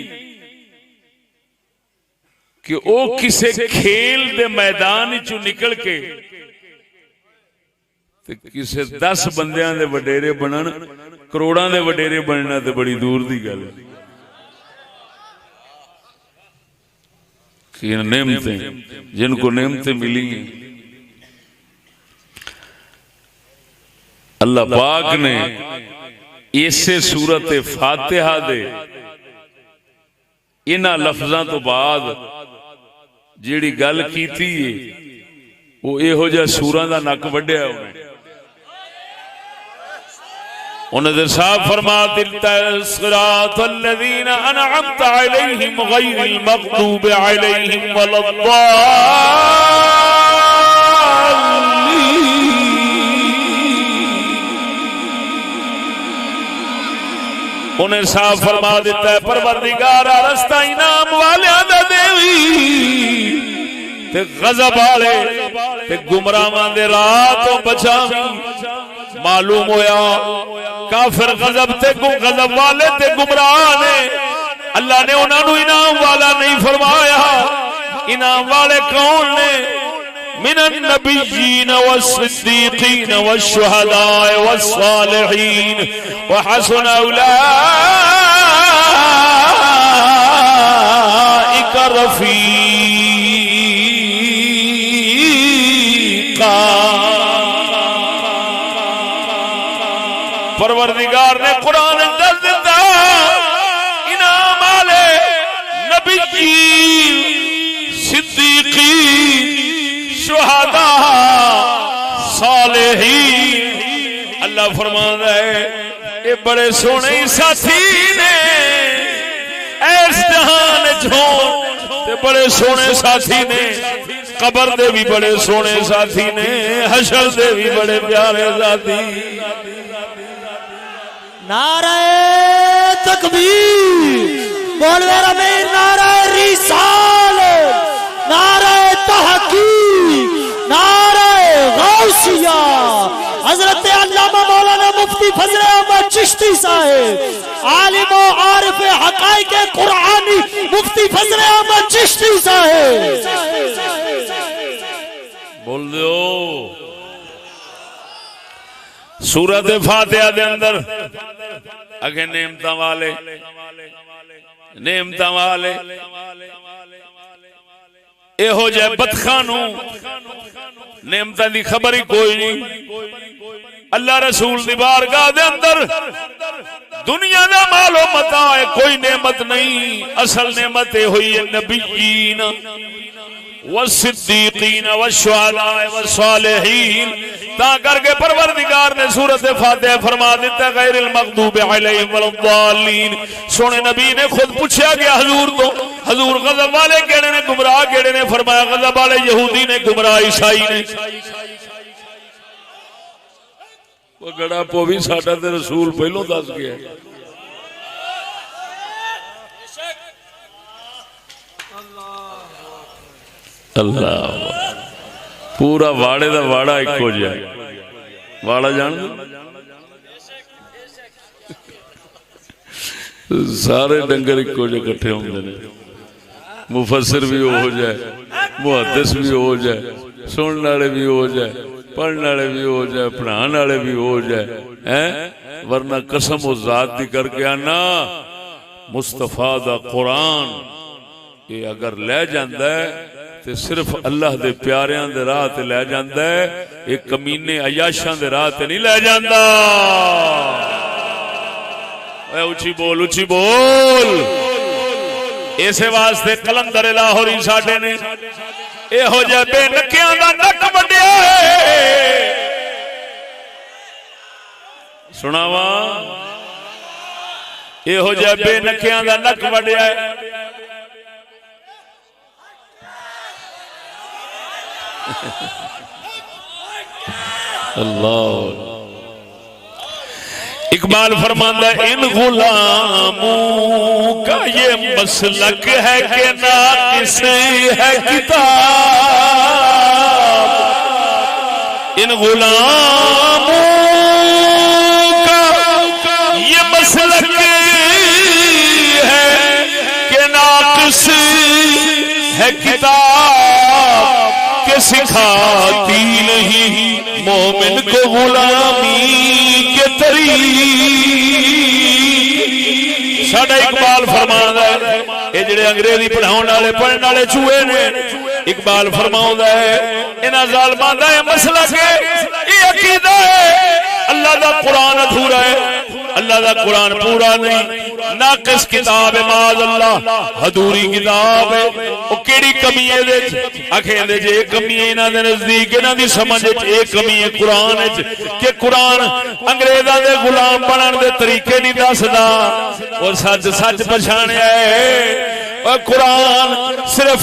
कि वो किसी खेल दे मैदान चो निकल के ते किसी 10 बंदियां दे वडेरे बनन, करोड़ां दे वडेरे बनना ते बड़ी दूर दी गल है। नेमतें जिनको नेमतें मिली हैं अल्लाह पाक ने इसे सूरत फातिहा दे इन्हां लफ्जां तो बाद जिहड़ी गल कीती है वो इहो जिहा सूरां दा नक वड्ढिया उन्हें साफ फरमा दिता सिरातल लज़ीना अनअमत अलैहिम गैरिल मग़दूबि अलैहिम वलद्दाल्लीन। उन्हें साफ फरमा दिता है परवरदिगार रास्ता इनाम वालियां दा देवी ते गज़ब वाले ते गुमराहां दे राह तो बचावी। मालूम होया काफिर गज़ब वाले ते गुमराह ने अल्लाह ने उन्होंने इनाम वाला नहीं फरमाया। इनाम वाले कौन ने? मिनन नबिय्यीन वस्सिद्दीक़ीन वश्शुहदाए वस्सालिहीन व हसुन उलाइका रफ़ीक़ा। परवरदिगार ने कुरान दस दिता इनाम वाले नबी सिद्दीकी शुहदा सालिहीन। अल्लाह फरमाता है ये बड़े सोने साथी ने इस जहान ते बड़े सोने साथी ने, कबर दे भी बड़े सोने साथी ने, हशर दे भी बड़े प्यारे साथी। नारे तकबीर बोल मेरा मेर, नारे रिसाल, नारे तहकीक, नारे गौसिया। हजरत अल्लामा मौलाना मुफ्ती फजल अहमद चिश्ती साहिब, आलिम व आरिफ हकाइक कुरानी मुफ्ती फजल अहमद चिश्ती साहिब। बोल दो सूरत फातिहा दे अंदर अगे नेमतां वाले एहो जे बदखां नूं नेमतां दी खबर ही कोई नहीं। अल्लाह रसूल दी बारगाह दे अंदर दुनिया दा मालो मता है कोई नेमत नहीं। असल नेमत हुई है नबीयीन वसिद्दीकीन वशुहदा वसालिहीन। ता करके परवरदिगार ने सूरत फातिहा फरमा दिता गैरिल मग़दूबि अलैहिम वलद्दालीन। सोने नबी ने खुद पूछा गया हजूर तो, हजूर गज़ब वाले केड़े ने, गुमराह केड़े ने? फरमाया गज़ब वाले यहूदी ने, गुमराह ईसाई ने। वो गड़ा पोवी साडा ते रसूल पहलों दस गया। अल्लाह पूरा वाड़े दा वाड़ा इको जिहा वाड़ा जान सारे डंगर इको जिहे इकट्ठे होंदे ने। मुफस्सिर भी हो जाए, मुहद्दिस भी हो जाए, सुनने वाले भी हो जाए, पढ़ने वाले भी हो जाए, पढ़ाने वाले भी हो जाए हैं। वरना कसम उस जात दी करके आना मुस्तफा दा कुरान ये अगर ले जांदा है ते सिर्फ अल्लाह दे प्यारियां दे राह ते ले जांदा है, एक कमीने अयाशां दे राह ते नहीं ले जांदा। उची बोल, उची बोल। इसे वास्ते कलंदर लाहौरी साडे ने एहो जे बेनकियां दा नक वड्डिया है। सुनावा एहो जे बेनकियां दा नक वड्डिया है। अल्लाह इकबाल फरमांदा इन गुलामों का ये मसलक है कि नाक़िस है किताब। इन गुलामों का ये मसलक है कि नाक़िस है किताब, के सिखाती नहीं मोमिन को गुलामी के तरीक़। साडा इकबाल फरमांदा है ये जेड़े अंग्रेजी पढ़ाउण वाले पढ़न वाले चूहे ने, इकबाल फरमाउंदा है इन्हां ज़ालिमां दा ये मसला है, ये अकीदा है अल्लाह दा कुरान अधूरा है, अल्लाह दा कुरान पूरा नहीं, नाक़िस किताब है माज़ अल्लाह, अधूरी किताब है। वो केड़ी कमी है दे आखेंदे जे कमी है इन्हां दे नजदीक, इन्हां दी समझ विच एक कमी है कुरान विच कि कुरान अंग्रेज़ां दे गुलाम बनण दे तरीके नहीं दसदा और सच सच पछाणिया है। और कुरान सिर्फ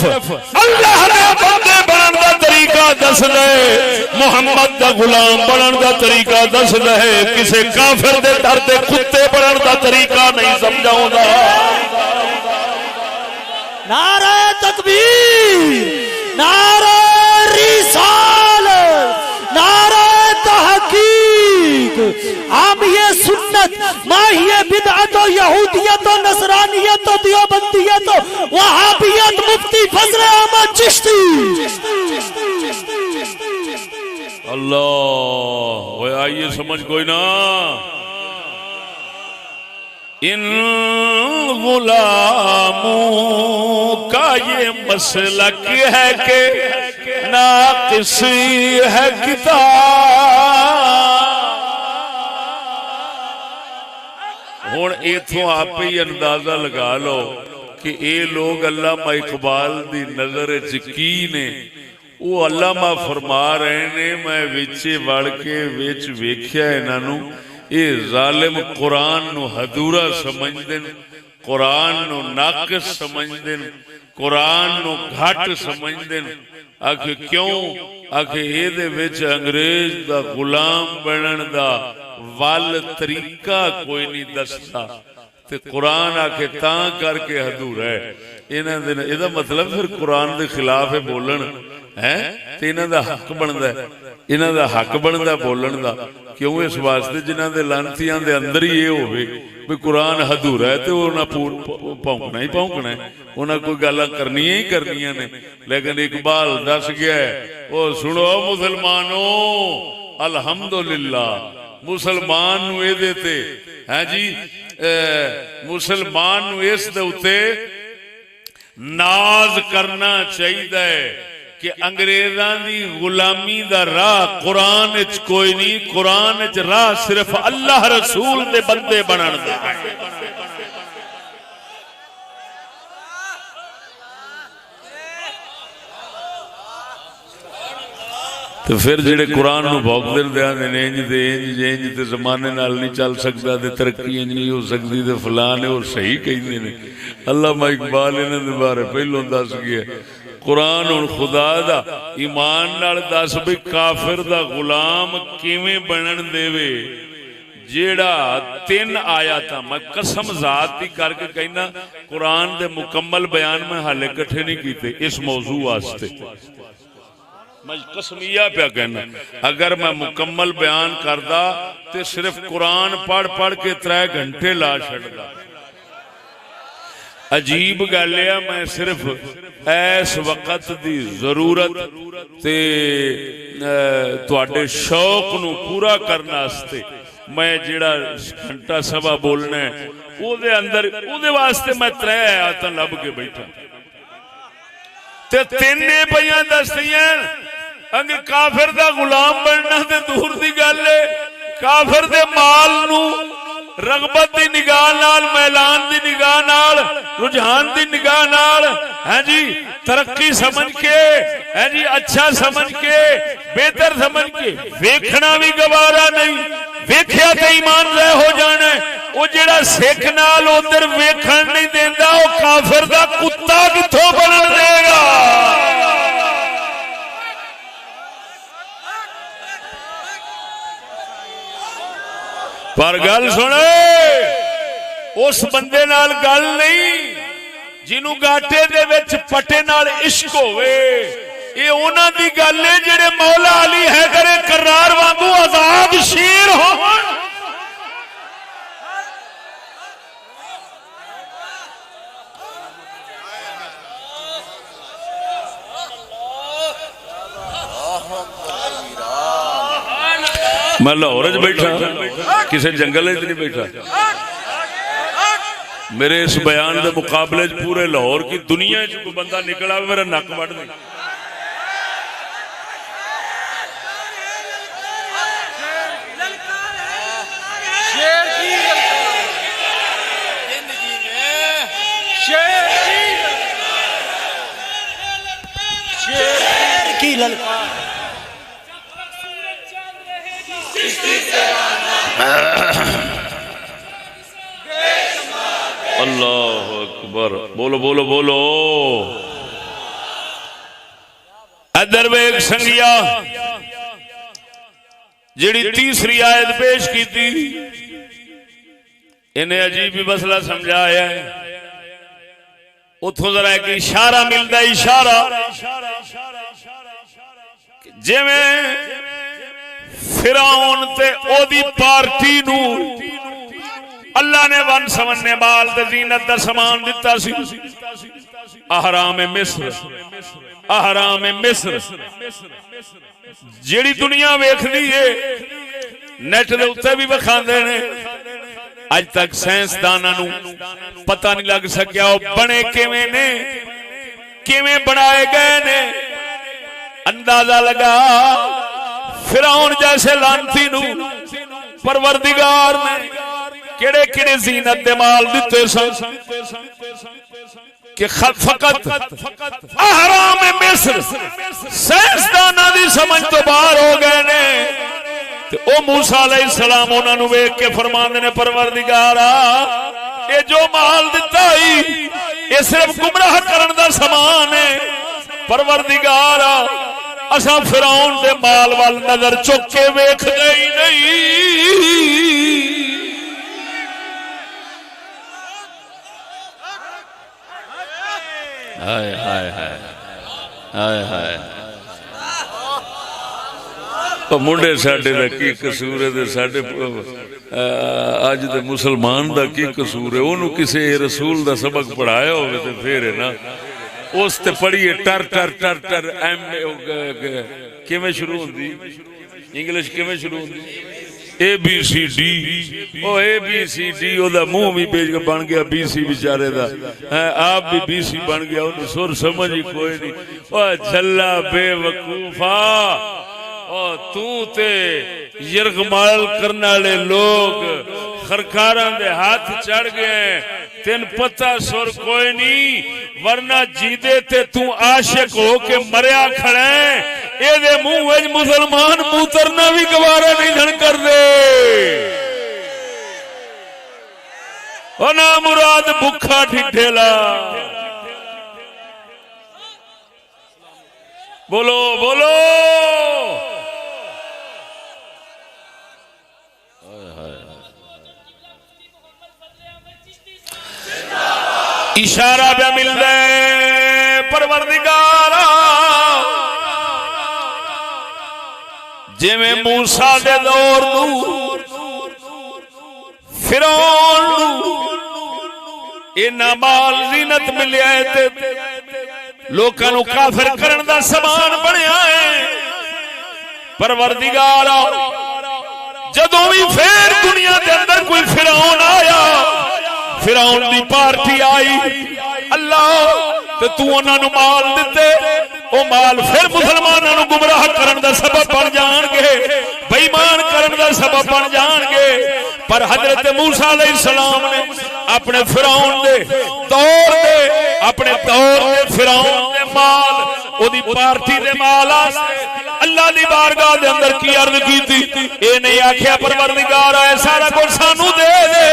अल्लाह दे बंदे बनण दा तरीका दसदा है, मुहम्मद दा गुलाम बनण दा तरीका दसदा है, किसी काफिर दे दर ते कुत्ते बनण दा तरीका नहीं समझाउंदा। नारे तकबीर, नारे रिसालत, नारे तहकीक। हम ये सुन्नत माहिए बिदअत यहूदियत नसरानियत दियोबंदियत वहाबियत मुफ्ती फजल अहमद चिश्ती। अल्लाह वो आइए समझ कोई ना। इन गुलामों का ये मसलक है कि नाक़िस है किताब। हुण इथों आप ही अंदाजा लगा लो कि ये लोग अल्लामा इकबाल दी नजर च की ने। वो अल्लामा फरमा रहे ने मैं विचे वड़ के विच वेख्या इन्हां नूं ये जालिम कुरान नूं हदूरा समझदे ने कुरान नूं नाकिस समझदे ने कुरान नूं घट समझदे ने आखे क्यों आखे इहदे विच अंग्रेज दा गुलाम बनन दा वल तरीका कोई नहीं दसदा ते कुरान आखे तां करके हदूरा है इन्हां दे इहदा मतलब फिर कुरान दे खिलाफ है बोलन है ते इन्हां दा हक बनदा है इन्हां दा हक बनदा बोलन दा क्यों इस वास्ते जिन्हां दे लानतियां दे अंदर ही ये होवे भी कुरान हदूरा है तो उन्हां भौंकना ही भौंकना है उन्हां कोई गल्लां करनियां ही करनियां ने लेकिन इकबाल दस गया ओ सुनो मुसलमानो अल्हम्दुलिल्लाह मुसलमान नूं इहदे ते है जी मुसलमान नूं इस दे उत्ते नाज करना चाहिए कि अंग्रेजां दी गुलामी दा राह कुरान विच कोई नहीं कुरान विच राह सिर्फ अल्लाह रसूल दे बंदे बनन दा है तो फिर जेडे कुरान नूं भौंकदे ने इंज ते जमाने नाल नहीं चल सकदा ते तरक्की इंज नहीं हो सकदी ते फलां ने और सही कहिंदे ने अल्लामा इकबाल इन्हां दे बारे पहलों दस गया कुरान हुण खुदा दा ईमान नाल दस भी काफिर दा गुलाम किवें बनन देवे जेड़ा 3 आयतां मैं कसम जात दी करके कहना कुरान दे मुकम्मल बयान में हाले इकट्ठे नहीं कीते इस मौजू वास्ते मैं कसमिया पे कहना अगर मैं मुकम्मल बयान करदा तो सिर्फ कुरान पढ़ पढ़ के 3 घंटे ला छड़दा अजीब गल है मैं सिर्फ इस वक्त दी जरूरत ते तुहाडे शौक नूं पूरा करने वास्ते मैं जेड़ा घंटा सभा बोलना है ओदे अंदर ओदे वास्ते मैं 3 आयतां लब के बैठा ते 3 पईयां दसदियां अंग काफिर दा गुलाम बनना ते दूर दी गल है काफिर दे माल नूं रगबत दी निगाह नाल मैलान दी निगाह नाल रुझान दी निगाह नाल है जी तरक्की समझ के है जी अच्छा समझ के बेहतर समझ के वेखना भी गवारा नहीं वेख्या ते ईमान रह हो जाना वो जेड़ा सिख नाल उधर वेखण नहीं देंदा वो काफिर दा कुत्ता कित्थों बनन देगा पर गल सुने उस बंदे नाल गल नहीं जिन्हों गाटे दे विच पटे नाल इश्क होवे ये उन्हां दी गल है जेड़े मौला अली है करे करार वांगू आजाद शेर होवन मैं लाहौर च बैठा किसी जंगल नहीं बैठा मेरे इस बयान के मुकाबले पूरे लाहौर की दुनिया च कोई बंदा निकला मेरा नक वढ़ दे अल्लाह अकबर बोलो बोलो बोलो अदर वेग संगिया जिहड़ी तीसरी आयत पेश की थी इन्हें अजीब ही मसला समझाया है उथों जरा एक इशारा मिलता इशारा जिवें फिरौन ते ओदी पार्टी नू अल्लाह ने वन समन्ने माल ते जीनत दा समान दिता सी अहराम मिस्र जेड़ी दुनिया वेखदी है नेट दे उत्ते भी विखांदे ने अज तक साइंसदानां नू पता नहीं लग सकिया वो बने किवें ने किवें बनाए गए ने अंदाजा लगा फिरौन जैसे लानती नू परवरदिगार ने केड़े केड़े जीनत दे माल दिते सन कि फकत अहराम मिस्र साइंसदाना दी समझ तो बाहर हो गए ने। ते ओ मूसा अलैहिस्सलाम उन्हां नूं वेख के फरमांदे ने परवरदिगारा ये जो माल दिता ही ये सिर्फ गुमराह करन दा समान है। परवरदिगारा असा फिरौन दे माल वाल नजर चुक के वेख गई नहीं। हाय हाय हाय हाय हाय मुंडे साडे दा की कसूर है ते साडे अज दे मुसलमान दा की कसूर है। ओनू किसी रसूल दा सबक पढ़ाया होवे ते फिर है ना उस ते पढ़िए टर टर टर टर एम किवें शुरू होंदी इंग्लिश किवें शुरू होंदी ABCD ओ ABCD ओदा मुंह भी बन गया BC बेचारे दा है आप भी BC बन गया ओनू सुर समझ ही कोई नहीं। ओ झल्ला बेवकूफा ओ तू ते यरगमाल करने वाले लोग खरखारा दे हाथ चढ़ गए तेन पता सुर कोई नहीं वरना जीदे ते तू आशिक हो के मरिया खड़े एदे मुंह विच मुसलमान मूतरना भी गवारा नहीं धन कर दे। ओ ना मुराद भुखा ठिठेला बोलो बोलो इशारा पे मिल गए परवरदिगारा जिवें मूसा दे दौर नूं फिरौन नूं इन्ना माल ज़ीनत मिलिया है ते लोकां नूं काफिर करन दा समान बनया है। परवरदिगारा जदों भी फिर दुनिया के अंदर कोई फिरौन आया फिरौन दी पार्टी आई अल्लाह ते तू उन्हां नूं माल दिते ओ माल फिर मुसलमानां नूं गुमराह करन दा सबब बन जाणगे बेईमान करन दा सबब बन जाणगे। पर हजरत मूसा अलैहिस्सलाम ने अपने फिरौन दे दौर दे अपने दौर दे फिरौन दे माल ओदी पार्टी दे माल अल्लाह दी बारगाह दे अंदर की अर्ज कीती ए नहीं आखिया परवरदिगार है सारा कुछ सानू दे दे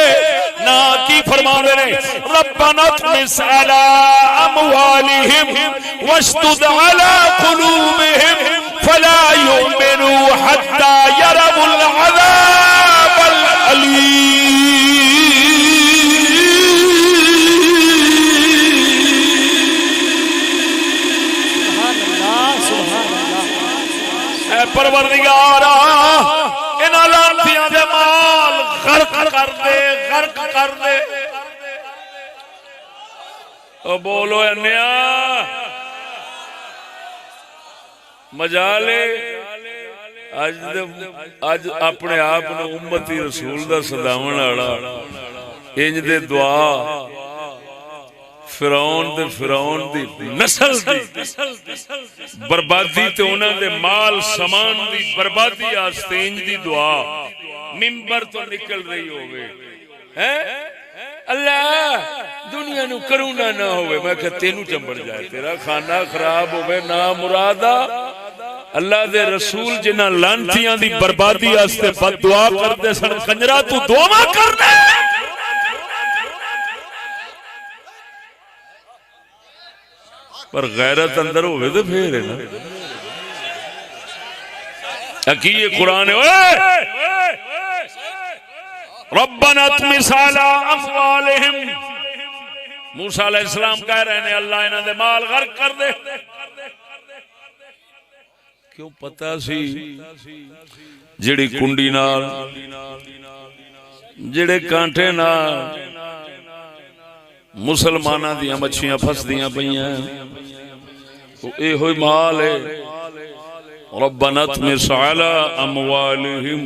ना की फरमांदे ने रब्बना तमिस अला अमवालिहिम वशदुद अला कुलूबिहिम फला युमिनु हत्ता यरवुल अज़ाबल अलीम। परवरदिगारा इन्हां लांतियां दे माल गर्क कर दे गर्क कर दे। ओ बोलो अन्या मजाले अज अपने आप ने उम्मती रसूल दा सदावण वाला इंज दे दुआ फिरौन दी नस्ल दी बर्बादी ते उन्हां दे माल समान दी बर्बादी आस्ते इंज दी दुआ मिंबर तो निकल रही होवे हैं अल्लाह दुनिया नू करुणा ना होवे। मैं कह तेनू चंबड़ जाए तेरा खाना खराब होवे ना मुरादा अल्लाह दे रसूल जिन्हां लांतियां दी बर्बादी आस्ते बददुआ करदे सन कंजरा तू दुआ करना पर गैरत अंदर होवे तो फिर है ना की ये कुरान है रब्बना तमिस अला अमवालिहिम मूसा अलैहिस्सलाम कह रहे हैं अल्लाह इन्हां दे माल गर्क कर दे। क्यों पता सी जिहड़ी कुंडी नाल जिहड़े कांटे नाल मुसलमानां दियां मच्छियां फसदियां पईयां इहो ही माल है। रब्बना तमिस अला अमवालिहिम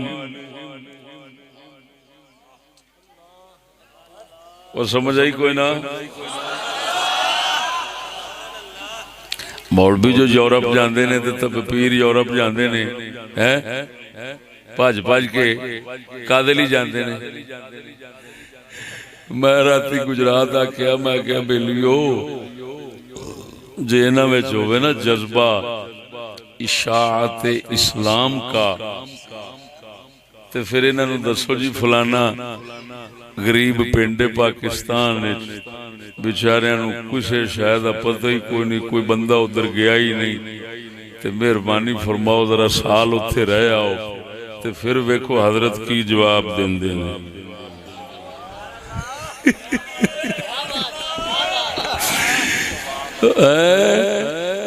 वो समझ आई कोई ना। मौलवी जो यूरोप जाते ने तो पीर यूरोप जाते ने हैं भज भज के कादे लई जाते ने मैं राती गुजरात आख्या, मैं क्या बेलियो जे इन्हां विच होवे ना जज्बा इशाअत इस्लाम का, ते फिर इन्हां नूं दसो जी फलाना गरीब पिंड पाकिस्तान बेचारियां नूं किसे शायद पता ही कोई नहीं, कोई बंदा उधर गया ही नहीं, ते मेहरबानी फरमाओ जरा साल उत्थे रह आओ, ते फिर वेखो हजरत की जवाब देंदे ने।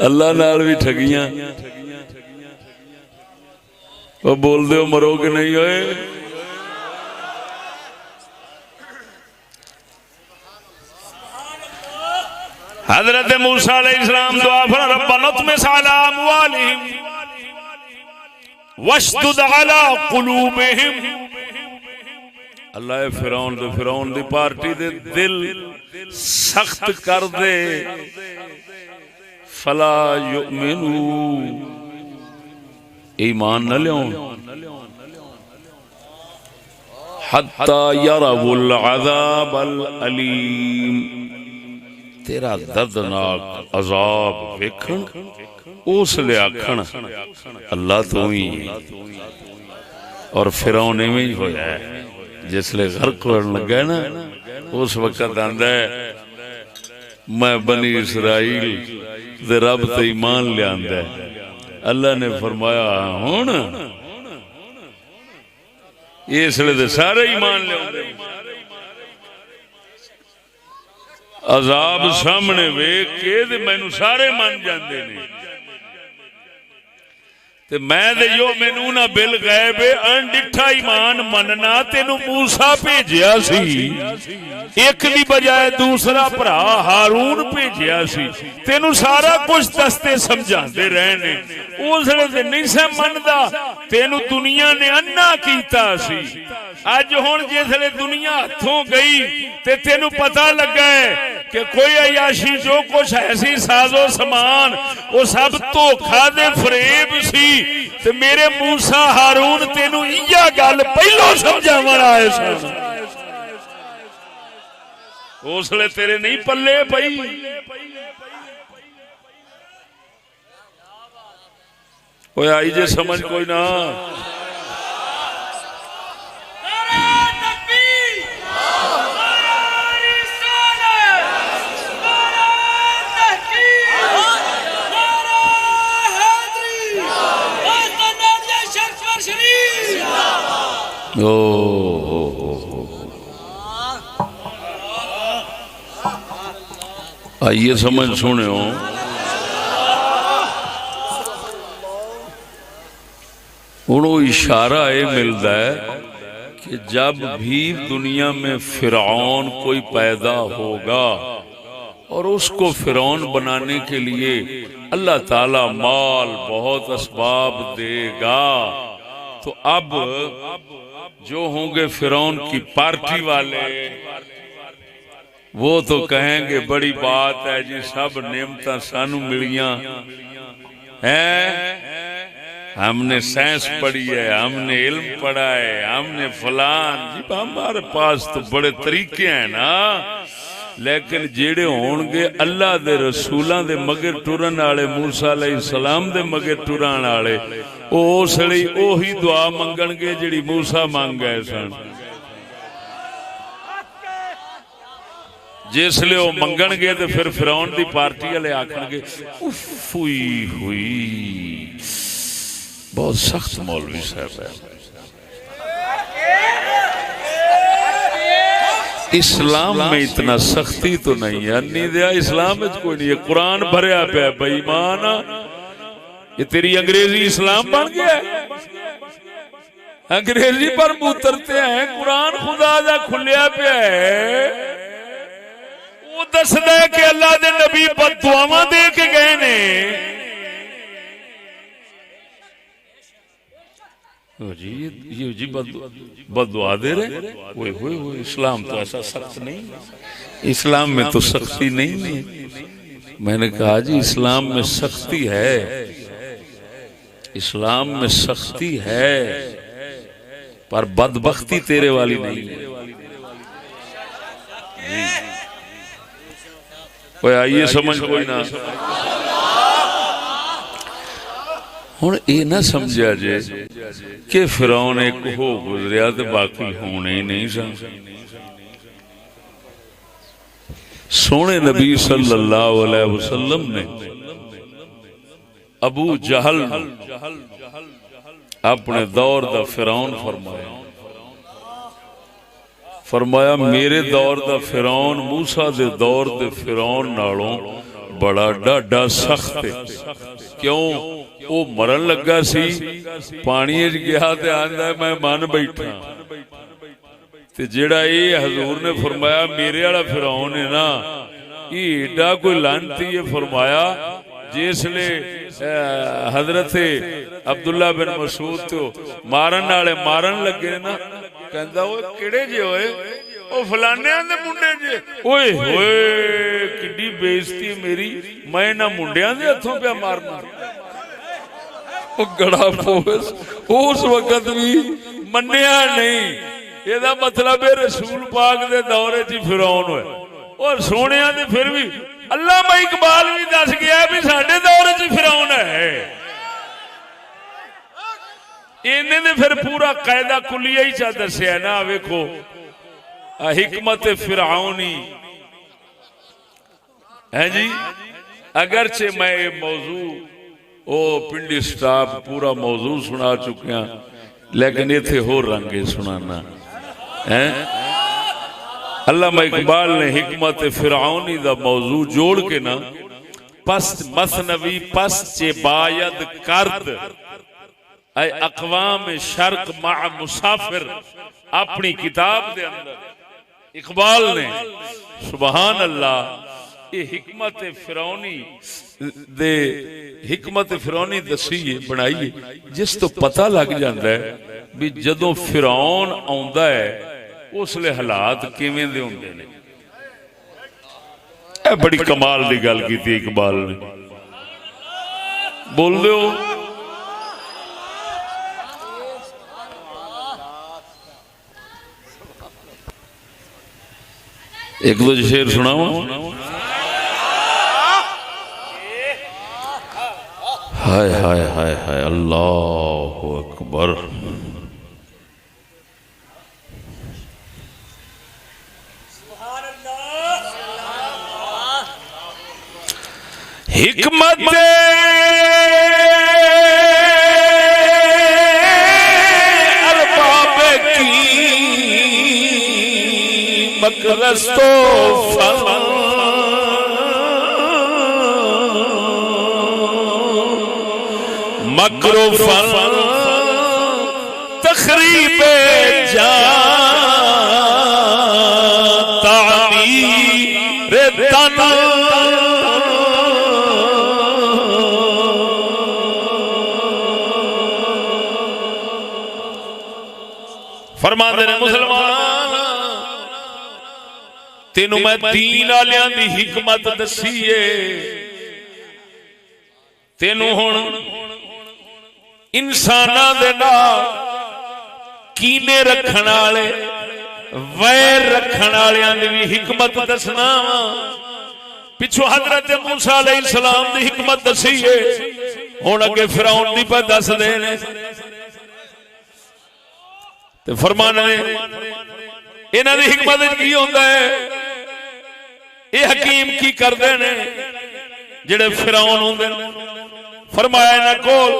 अल्लाह नाल भी ठगियां, वो बोल दे मरो कि नहीं होए। हजरत मूसा अलैहिस्सलाम दुआ फरमा रब्बना तुमिस अला अमवालिहिम वशदुद अला कुलूबिहिम। अल्लाह फिरौन दी पार्टी दे दिल सख्त कर दे, फला युमिनू ईमान न लियो हत्ता यरवुल अज़ाबल अलीम। तेरा दर्दनाक अजाब वेखण उसले आखण अल्लाह तू ही। और फिरौन इवें ही होया है, जिसले गर्क होने लगा ना उस वक्त आंदा है मैं बनी इसराइल दे रब ते ईमान लियांदा है। अल्लाह ने फरमाया हुण इसले दे सारे ईमान लियांदे, अजाब सामने वेख के ते मैनू सारे मन जाते ने, ते मैं दे यो मैनू ना बिल गैब अनडिठा ईमान मनना तेनू मूसा भेजिया सी, एक दी बजाय दूसरा भरा हारून भेजिया सी, तेनू सारा कुछ दसते समझाते रहने, उसले ते नहीं सा मनदा, तेनू दुनिया ने अन्ना कीता सी। अज हुण जिसले दुनिया हथों गई ते तेनू पता लगा है कि कोई अयाशी जो कुछ ऐसी साजो समान वो सब धोखा दे फरेब सी, ते मेरे मूसा हारून तेनू इया गल पहलों समझावन आए सन, उसले तेरे नहीं पल्ले पई। ओए आई जे समझ कोई ना। आइए समझ सुनो, उनको इशारा ये मिलता है कि जब भी दुनिया में फिरौन कोई पैदा होगा और उसको फिरौन बनाने के लिए अल्लाह ताला माल बहुत असबाब देगा, तो अब जो होंगे फिरौन की पार्टी वाले वो तो कहेंगे बड़ी बात है जी, सब नेमतां सानू मिलियां हैं, हमने साइंस पढ़ी है, हमने इल्म पढ़ा है, हमने फलान जी, हमारे पास तो बड़े तरीके हैं ना। लेकिन जेड़े होणगे अल्लाह दे रसूलां दे मगर टुरन वाले, मूसा अलैहिस्सलाम दे मगर टुरन वाले, उस लई ओही दुआ मंगणगे जिहड़ी मूसा मंग गए सन। जिसले वो मंगणगे तो फिर फिरौन दी पार्टी वाले आखणगे उफ हुई बहुत सख्त मौलवी साहब है। इस्लाम में इतना सख्ती तो नहीं है, नहीं दिया इस्लाम में कोई नहीं है, कुरान भरया पे बेईमान, ये तेरी अंग्रेजी इस्लाम बन गया है, अंग्रेजी पर उतरते हैं, कुरान खुदा दा खुलिया पे है। वो दसदा है कि अल्लाह दे नबी बददुआवां दे के गए ने, जी बददुआ दे रहे, ओए इस्लाम तो ऐसा सख्त नहीं, इस्लाम में तो सख्ती नहीं है। मैंने कहा जी इस्लाम में सख्ती है, इस्लाम में सख्ती है, पर बदबख्ती तेरे वाली नहीं है। ओए आइए समझ कोई ना। हुण ये ना समझा जे कि फिरौन एक हो गुजरिया तो बाकी होने ही नहीं सन। सोने नबी सल्लल्लाहु अलैहि वसल्लम ने अबू जहल अपने दौर दा फिरौन फरमाया मेरे दौर दा फिरौन मूसा दे दौर दे फिरौन नालों बड़ा डाढा सख्त है। क्यों? वो मरन लगा सी, पानी गया ते आंदा मैं मन बैठा। ते जेड़ा ये हजूर ने फरमाया मेरे वाला फिरौन है ना, ये एडा कोई लानती है। फरमाया जिसले हजरत अब्दुल्ला बिन मसूद तो मारन वाले मारन लगे ना, कहंदा ओए किहड़े जे होए? ओ फलानियां दे मुंडे जे। ओए होए किड्डी बेइज्जती मेरी, मैं ना मुंडियां दे हथों पे मारना। ओ गड़ा पोस उस वक्त भी मन्निया नहीं। ਇਹਦਾ मतलब है रसूल पाक दे दौरे च फिरौन होए। और सोने दे फिर भी अल्लामा इकबाल भी दस गया भी साडे दौरे च फिरौन है। इन्हें ने फिर पूरा कायदा कुलिया ही चा दसिया ना। वेखो हिकमत फिरौनी है जी। अगरचे मैं ये मौजू ओ पिंडी स्टाफ पूरा मौजू सुना चुकिया, लेकिन इत्थे होर रंगे सुनाना है। अल्लामा इकबाल ने हिकमत फिरौनी दा मौजू जोड़ के ना पस्त मसनवी पस्त चे बायद करद ऐ अक़वाम शर्क मा मुसाफिर अपनी किताब दे अंदर इकबाल ने सुबहान अल्लाह ये हिकमत फिरौनी दे हिकमत फिरौनी दसी है बनाई, जिस तो पता लग जाता है भी जदों फिरौन आउंदा है उसले हालात किवें दे हुंदे ने। ए बड़ी कमाल दी गल कीती इकबाल ने। बोल दो एक दो शेर सुनाओ। हाय हाय हाय हाय अल्लाहु अकबर। हिकमत अरबाब की मकरस्तो फल मकरो फल तखरीबे जा तामीर तन फरमाते ने मुसलमान तेनू मैं दीन वालियां दी हिकमत दसी है। तेनू हुण इंसानां दे नाल कीने रखण वाले वैर रखण वालियां दी भी हिकमत दसना वा। पिछों हजरत मूसा अलैहिस्सलाम दी हिकमत दसी है, हुण अगे फिरौन दी पर दस दे ने। ते फरमाना ने इन्हां दी हिकमत की होंदा है, ये हकीम की करदे ने जेड़े फिरौन होंदे ने। फरमाया इन्हां कोल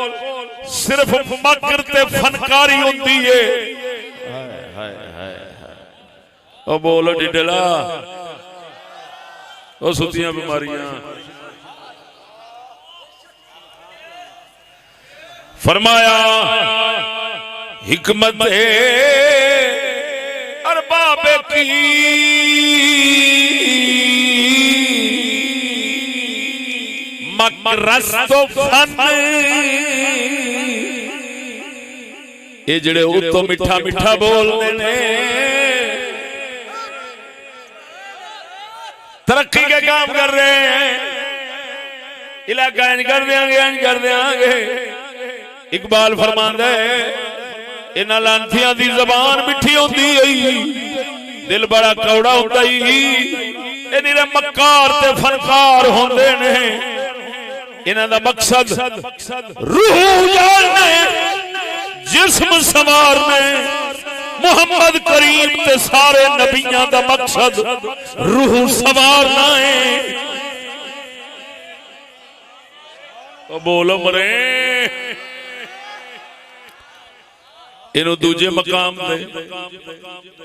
सिर्फ मकर ते फनकारी होंदी है। हाय हाय हाय ओ बोल डिडला ओ सुतियां बीमारियां। फरमाया हिकमत अरबाब की मकरस्तो फन ये जड़े उतो मिठा मिठा बोलते ने तरक्की के काम कर रहे हैं, इलाका इंज कर देंगे इंज कर देंगे। इकबाल फरमांदा है इन्हां लांथियां दी ज़बान मिठी होंदी है, दिल बड़ा कौड़ा होंदा ही। ये निरे मक्कार ते फनकार होंदे ने इन्हां दा मकसद रूह उजाड़ने जिस्म संवारने मुहम्मद करीम ते सारे नबियां दा मकसद रूह संवारना है तो बोलो मरे इन्हों दूजे मकाम दे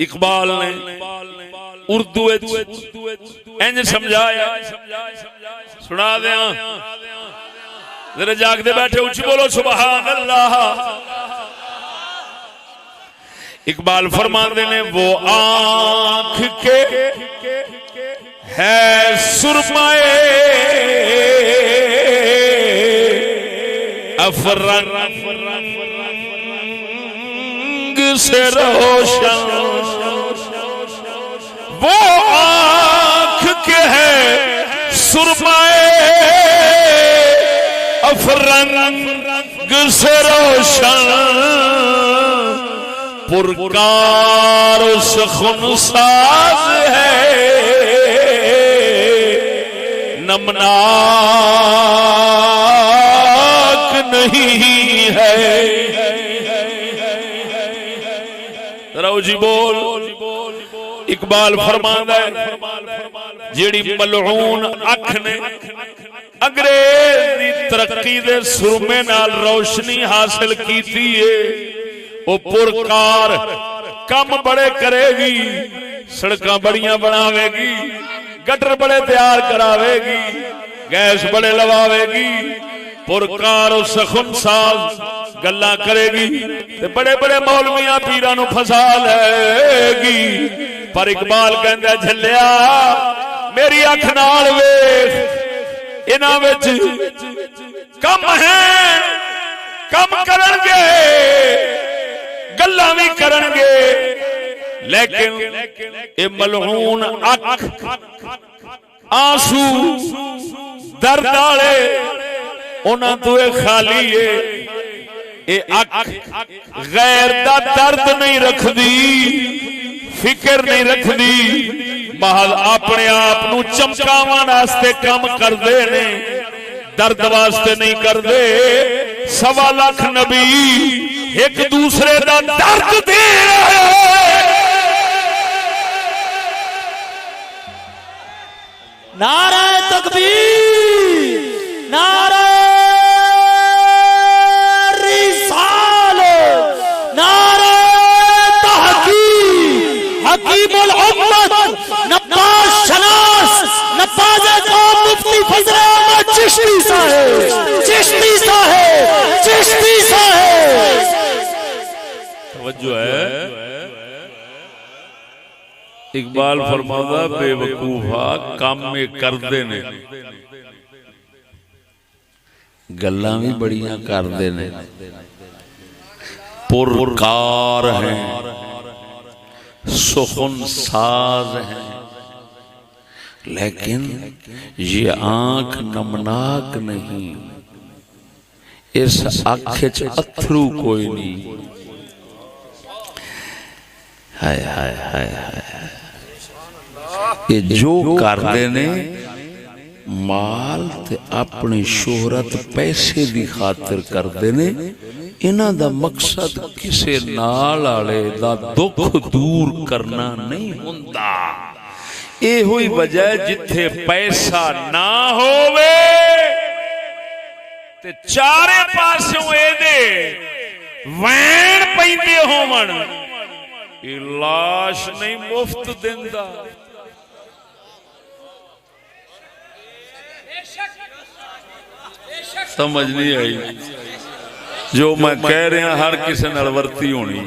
इकबाल ने उर्दू इंज समझाया सुना दिया जरा जागते बैठे उच्च बोलो सुभान अल्लाह। इकबाल फरमाते ने वो आंख के है सुरमाए अफरंग से रोशन वो आंख के है सुरमाए अफरंग से रोशन पुरकार सुखनसाज है नमनाक नहीं है। जी बोल इकबाल फरमांदा है जेड़ी मलऊन अख ने अंग्रेज दी तरक्की दे सुरमे नाल रोशनी हासिल कीती है वो पुरकार कम बड़े करेगी सड़कां बड़ियां बनावेगी गटर बड़े तैयार करावेगी गैस बड़े लवावेगी पुरकार सखुनसाज गल्ला करेगी ते बड़े बड़े मौलवियां पीरां नूं फसा लेगी पर इकबाल कहंदा झल्लिया मेरी अख नाल वेख इन्हां विच कम है कम करनगे गल्लां भी करनगे लेकिन ए मलऊन अख आंसू दर्द वाले उन्हां तो खाली है ए अख गैर दा दर्द नहीं रखदी फिक्र नहीं रखदी महज अपने आप नू चमकावन वास्ते काम करदे ने दर्द वास्ते नहीं करदे। 1.25 लाख नबी एक दूसरे दा दर्द दे रहे नारा तकबीर नारा हकीमुल उम्मत नब्बाज शनास नब्बाज कौम मुफ्ती फजल अहमद चिश्ती साहब चिश्ती साहब चिश्ती साहब तवज्जो है। इकबाल फरमादा बेवकूफा काम में करदे ने गल्लां भी बड़ियां करदे ने पुरकार हैं सुखन साज है लेकिन ये आंख नमनाक नहीं इस आंख च अथरू कोई नहीं। हाय हाय हाय हाय ये जो करते ने माल ते अपनी शोहरत पैसे दी खातिर करते ने इन्हां दा मकसद किसे नाल आले दा दुख दूर करना नहीं हुंदा। ए होई वजह जिथे पैसा ना होवे ते चारे पासों एदे वैण पैंदे होवण ए लाश नहीं मुफ्त दिंदा। समझ नहीं आई जो मैं कह रहा हर किसी नाल वर्ती होनी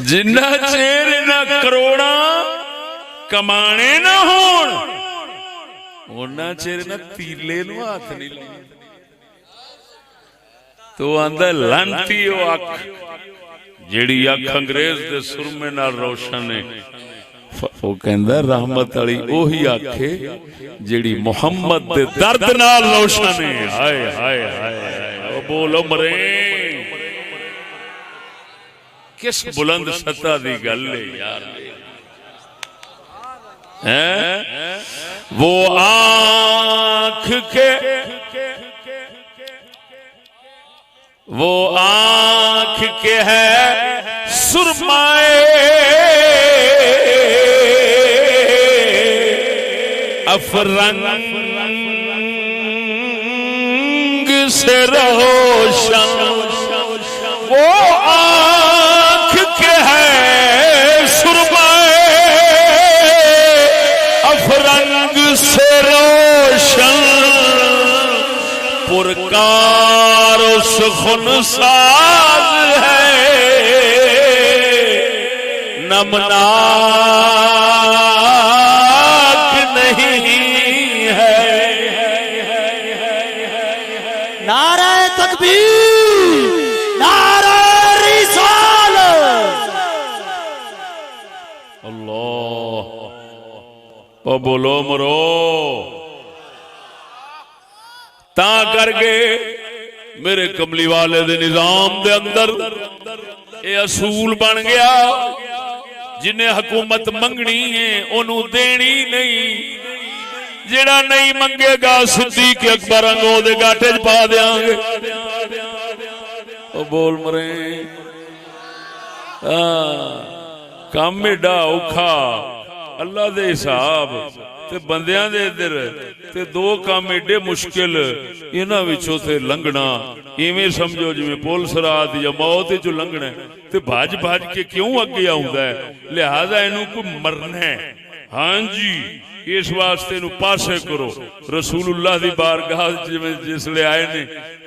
जिन्ना चेर इन्हां करोड़ा कमाने ना होण उन्ना चेर इन्हां तीले नूं हाथ नहीं लाउंदा। तो आंदा लांती ओ अख जेड़ी अख अंग्रेज दे सुरमे नाल रोशन है वो कहंदा रहमत वाली ओही आखे जेड़ी मुहम्मद दे दर्द नाल रोशन है। हाय हाय हाय ओ बोलो मरे किस बुलंद सतह दी गल है यार हैं। वो आंख के है सुरमाए अफरंग से रोशन, वो आंख के है सुरमाए अफरंग से रोशन, पुरकार उस खुनसाज है नमनाक नहीं है। नारे तकबीर, नारे रिसालत। अल्लाह ओ बोलो मरो ता करके मेरे कमली वाले दे निजाम दे अंदर ये असूल बन गया, जिन्हें हुकूमत मंगनी है ओनू देनी नहीं, जेड़ा नहीं मंगेगा सिद्दीक अकबर अंगो दे गाटे च पा देंगे। ओ बोल मरे काम एडा औखा अल्लाह दे हिसाब ते बंदियां दे इधर ते दो काम एडे मुश्किल, इन्हां विचों ते लंघना इवें समझो जिवें पुल सरात या मौत चो लंघना ते भज भज के क्यों अगे आउंदा है, लिहाजा इनू कोई मरना है। हाँ जी इस वास्ते नू पासे करो। रसूलुल्लाह दी बारगाह जिसले आए ने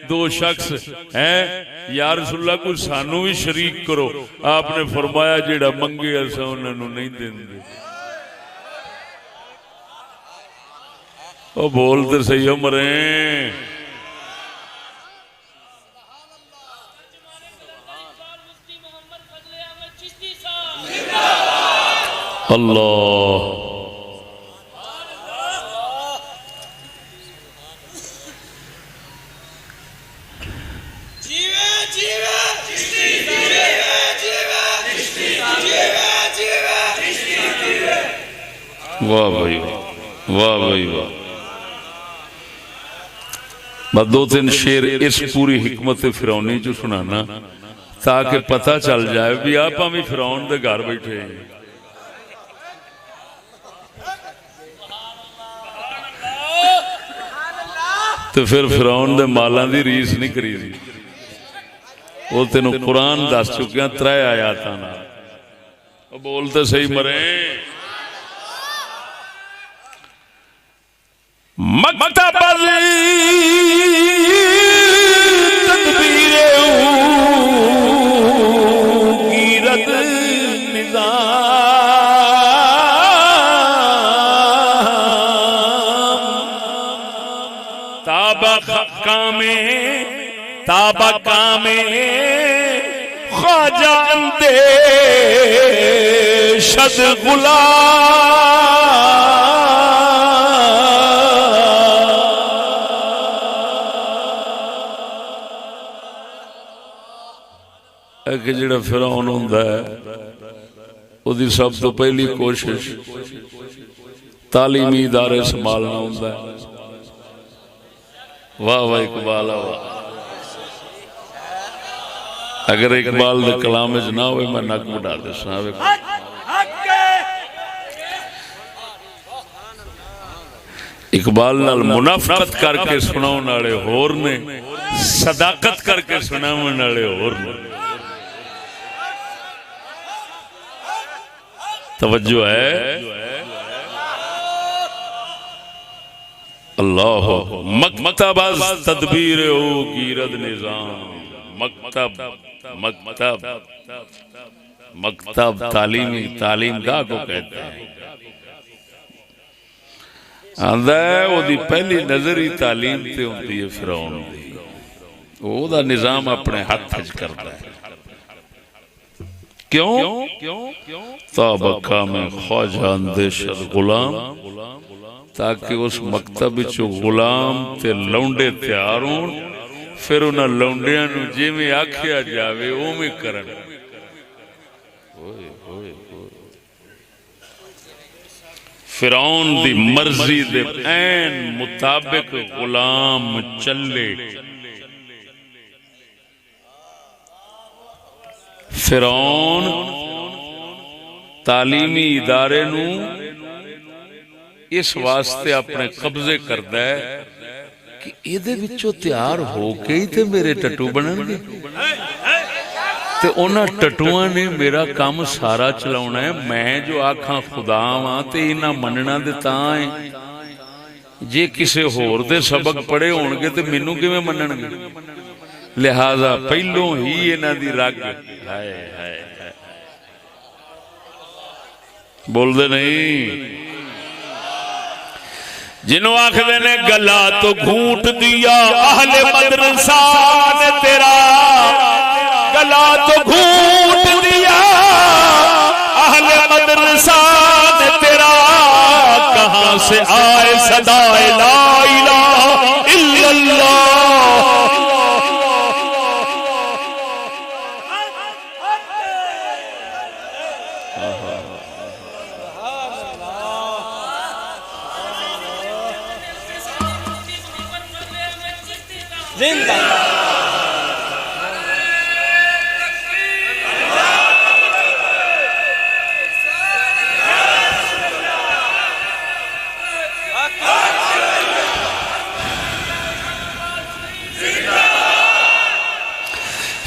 दो शख्स हैं, या रसूलुल्लाह को सानू भी शरीक करो, आपने फरमाया जेड़ा मंगे असां उन्हां नू नहीं देंदे। ओ बोलते सही हो मरे अल्लाह। वाह भाई वाह भाई वाह। मैं दो तीन शेर इस पूरी हिकमत फिरौनी जो सुनाना ताकि पता चल जाए भी आप भी फिरौन दे घर बैठे हैं। तो फिर फिरौन दे मालां दी रीस नहीं करी दी, वो तेनों कुरान दस चुकिया 3 आयातां नाल। बोलते सही मरे मकतब तदबीरे गिरद निजाम ताबका में ख्वाजा अंदेशद कि जिहड़ा फिरौन हुंदा है उहदी सब तो पहली कोशिश तालीमी इदारे संभालना हुंदा है। वाह वाह इकबाल वाह। अगर इकबाल दे कलाम च ना होवे मैं नक बढ़ा दसा। इकबाल नाल मुनाफकत करके सुनाउण वाले होर ने, सदाकत करके सुनाउण वाले होर ने। तवज्जो है अल्लाह। मकतब तदबीर गिरद निजाम, मकतब मकतब मकतब तालीमी तालीम गाह को कहते हैं। आंदा ओदी पहली नजर ही तालीम ते होंदी है फिरौन दी, ओदा निजाम अपने हाथ च करदा है। क्यों ताबका में ख्वाजा अंदेशद गुलाम, ताकि उस मकतब चो गुलाम ते लौंडे तैयार होण, फिर उन्हां लौंडियां नूं जिवें आखिया जावे उवें करन। फिरौन दी मर्जी दे ऐन मुताबिक गुलाम चले। फिरौन तालीमी इदारे नू इस वास्ते अपने कब्जे करदा है कि इहदे विचों तैयार होके ही ते मेरे टट्टू बनणगे ते उन्हां टट्टूआं ने मेरा काम सारा चलाउणा है। मैं जो आखां खुदा वां ते इन्हां मनना दे तां है। जे किसे होर दे सबक पढ़े होणगे ते मैनू किवें मनणगे? लिहाजा पहलों ही इन्हां दी रग हाय हाय बोलदे नहीं। जिन्हों आखदे ने गला तो घूट दिया अहले मदरसा ने तेरा, गला तो घूट दिया अहले मदरसा ने तेरा, कहां से आए सदाए ला इलाहा इल्लल्लाह।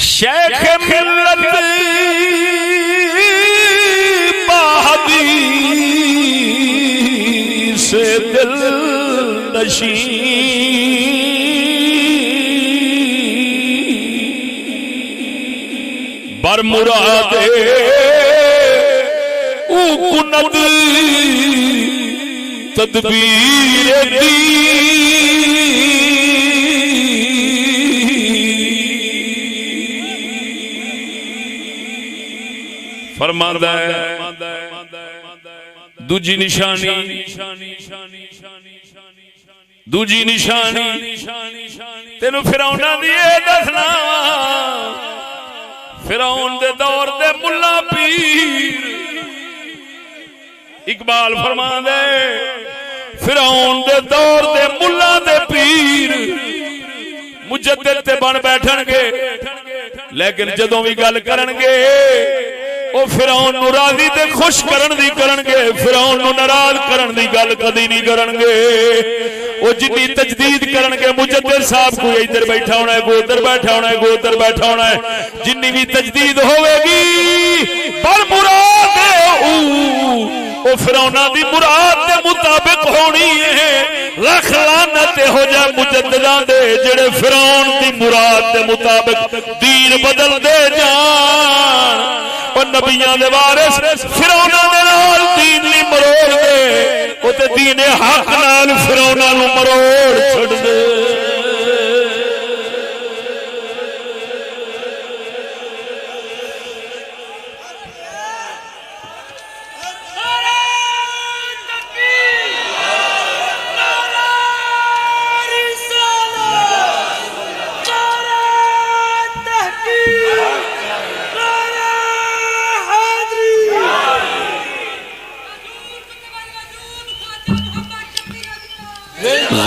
शेख मिल्लत बहादी से दिल नशी, बरमुरादे कुनद तदबीर दी, फरमांदा है दूजी निशानी, दूजी निशानी तेनू फिरौना दी दसना। फिरौन दे दौर दे मुल्ला पीर, इकबाल फरमांदा है फिरौन दे दौर दे मुल्ला दे पीर मुजद्दिद ते बन बैठणगे, लेकिन जदों भी गल करनगे ओ फिरौन नूं राज़ी ते खुश करन दी करनगे, फिरौन नूं नाराज करन दी गल कदी नहीं करनगे। ओ जिन्नी तजदीद करनगे, मुजद्दिद साहब कोई इधर बैठा होना है, कोई उधर बैठा होना है, कोई उधर बैठा होना है, जिन्नी भी तजदीद होवेगी पर मुराद ओ फिरौना दी मुराद दे मुताबिक होनी है। लख लानत हो जाए मुजद्दिदां दे जेड़े फिरौन दी मुराद दे मुताबिक दीन बदल दे जान। और नबियां दे वारिस फिरौना दे नाल दीन नहीं मरोड़ दे, ओ ते दीन हक नाल फिरौना नूं मरोड़ छड़ दे।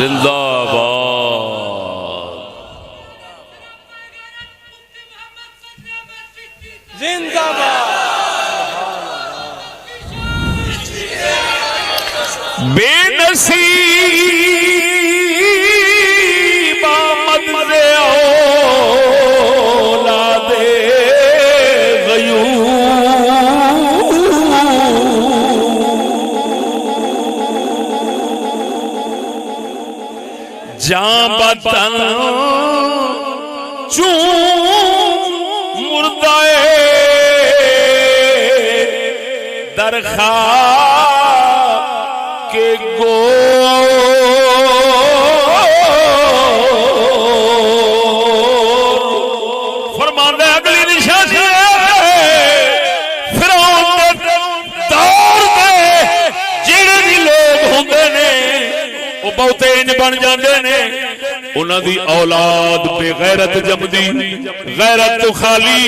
जिंदाबाद जिंदाबाद। बेनसीब आमद से औलादे गयूर, जां बतन चूं मुर्दाए दरखा के गो, फरमांदा अगली निशानी फिरौन दे दौर दे जेड़े भी लोग होंदे ने वो बहुते इंज बन जाते ने, उन्हां दी औलाद बेगैरत जमदी, गैरत तो खाली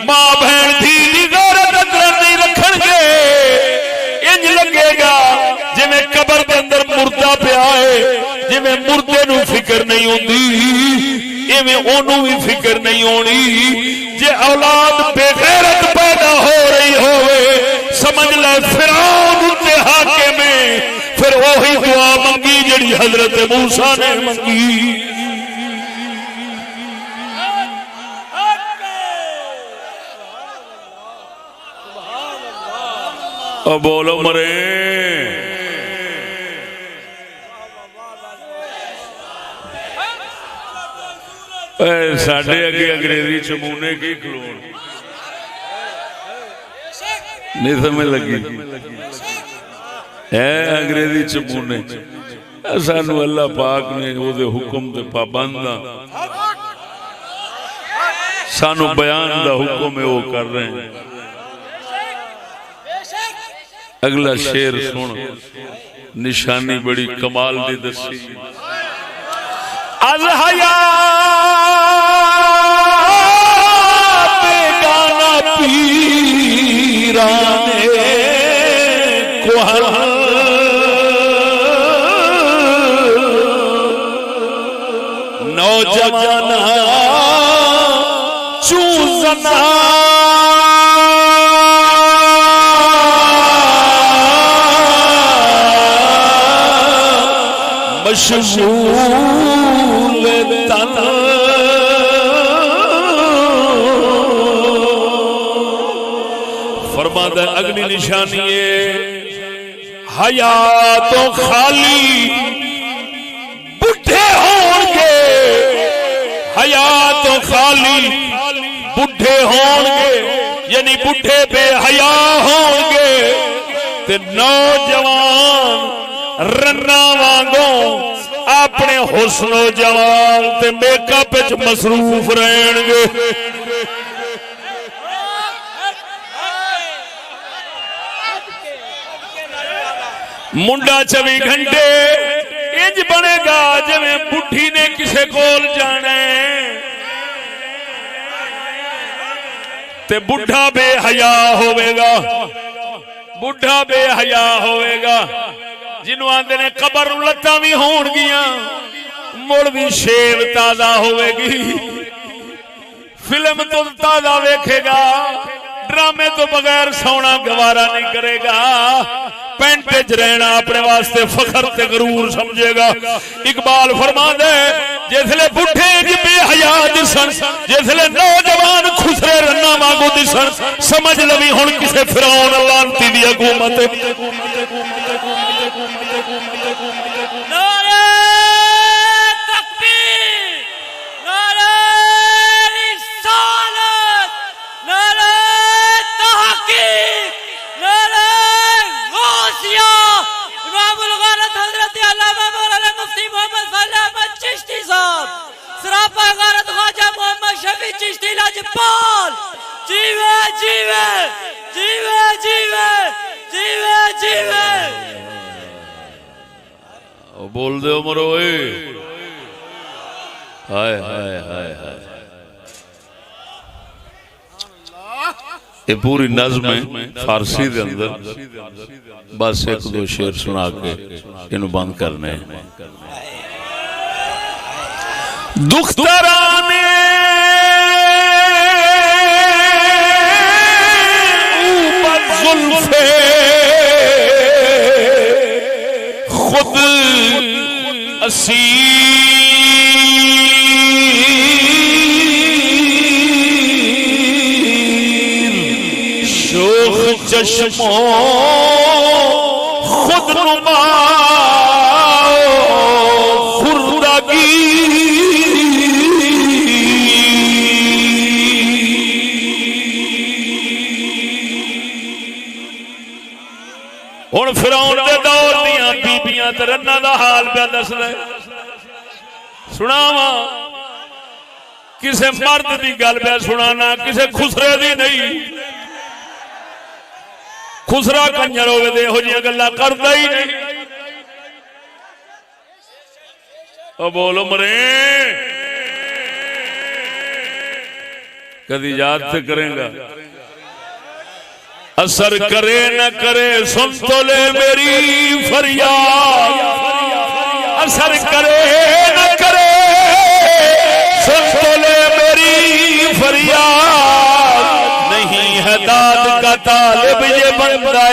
मां बहन धी दी गैरत मुर्दा पिया है, जिवें मुर्दे नूं फिक्र नहीं होंदी इवें ओनू भी फिक्र नहीं होनी। जे औलाद बेगैरत पैदा हो रही होवे समझ ले फिरौन उत्ते हाकिम है, फिर वही दुआ मंगी जिहड़ी हजरत मूसा ने मंगी। अब बोलो मरे साढ़े अगे अंग्रेजी चमूने की खलोन नहीं समझ लगी है अंग्रेजी चमूने। सानू अल्लाह पाक ने ओदे हुक्म ते पाबंद सानू बयान दा हुक्म है वो कर रहे हैं। अगला शेर सुन, निशानी बड़ी कमाल दी दसी। अज हया बेगाना पीराने कोहर नौजवान चूजना मशगूल तन फरमादा अगली निशानी है हया तो खाली बुढ़े होंगे, हया तो खाली बुढ़े होंगे यानी बुढ़े बेहया होंगे ते नौजवान रन्ना वांगो अपने हुस्नो जमाल ते मेकअप च मसरूफ रहेंगे। मुंडा 24 घंटे इंज बनेगा जिवें बुढ़ी ने किसे कोल जाना है ते बुढ़ा बेहया होवेगा, बुढ़ा बेहया होवेगा जिन्हों आंदे ने कबर लत्तां भी होणगियां मुड़ भी शेव ताजा होवेगी। फिल्म तो ताजा वेखेगा, ड्रामे तो बगैर सोना गवारा नहीं करेगा। पेंट च रहना अपने वास्ते फखर ते गरूर समझेगा। इकबाल फरमांदे जिसले बुढ़े बेहया दिसन, जिसले नौजवान खुसरे रन्ना वांगू दिसन, समझ लवी हुण किसे फिरौन लानती दी हुकूमत। नारे तकबीर, नारे रिसालत, नारे तहकीक, नारे गौसिया। इमामुल गारत हजरत अल्लामा मौलाना मुफ्ती मोहम्मद फजल अहमद चिश्ती साहब, सरापा गारत ख्वाजा मोहम्मद शफी चिश्ती लाजपाल। जीवे जीवे जीवे जीवे जीवे जीवे बोल दे उमरो हाय हाय हाय हाय। ये पूरी नज़्म है फारसी के अंदर, बस एक दो शेर सुना के इन्हें बंद करने हैं। दुख तराने ऊपर जुल्फे खुद असीर शोख चश्मों खुद नुमा खुर्दगी हुण फिरौन दे दौर दियां बीबियां ते रन्ना दा हाल पे दसदा। सुनावा किसे मर्द दी गल पे सुनाना, किसे खुसरे दी नहीं। खुसरा कंजर होवे ते इहो जिहियां गल्लां करदा ही नहीं। ओ बोलो मरे कदी याद से करेगा, असर करे न करे सुन तो ले मेरी फरियाद। असर करे न करे, सुन तो ले मेरी फरियाद, नहीं है दाद का तालिब ये बंदा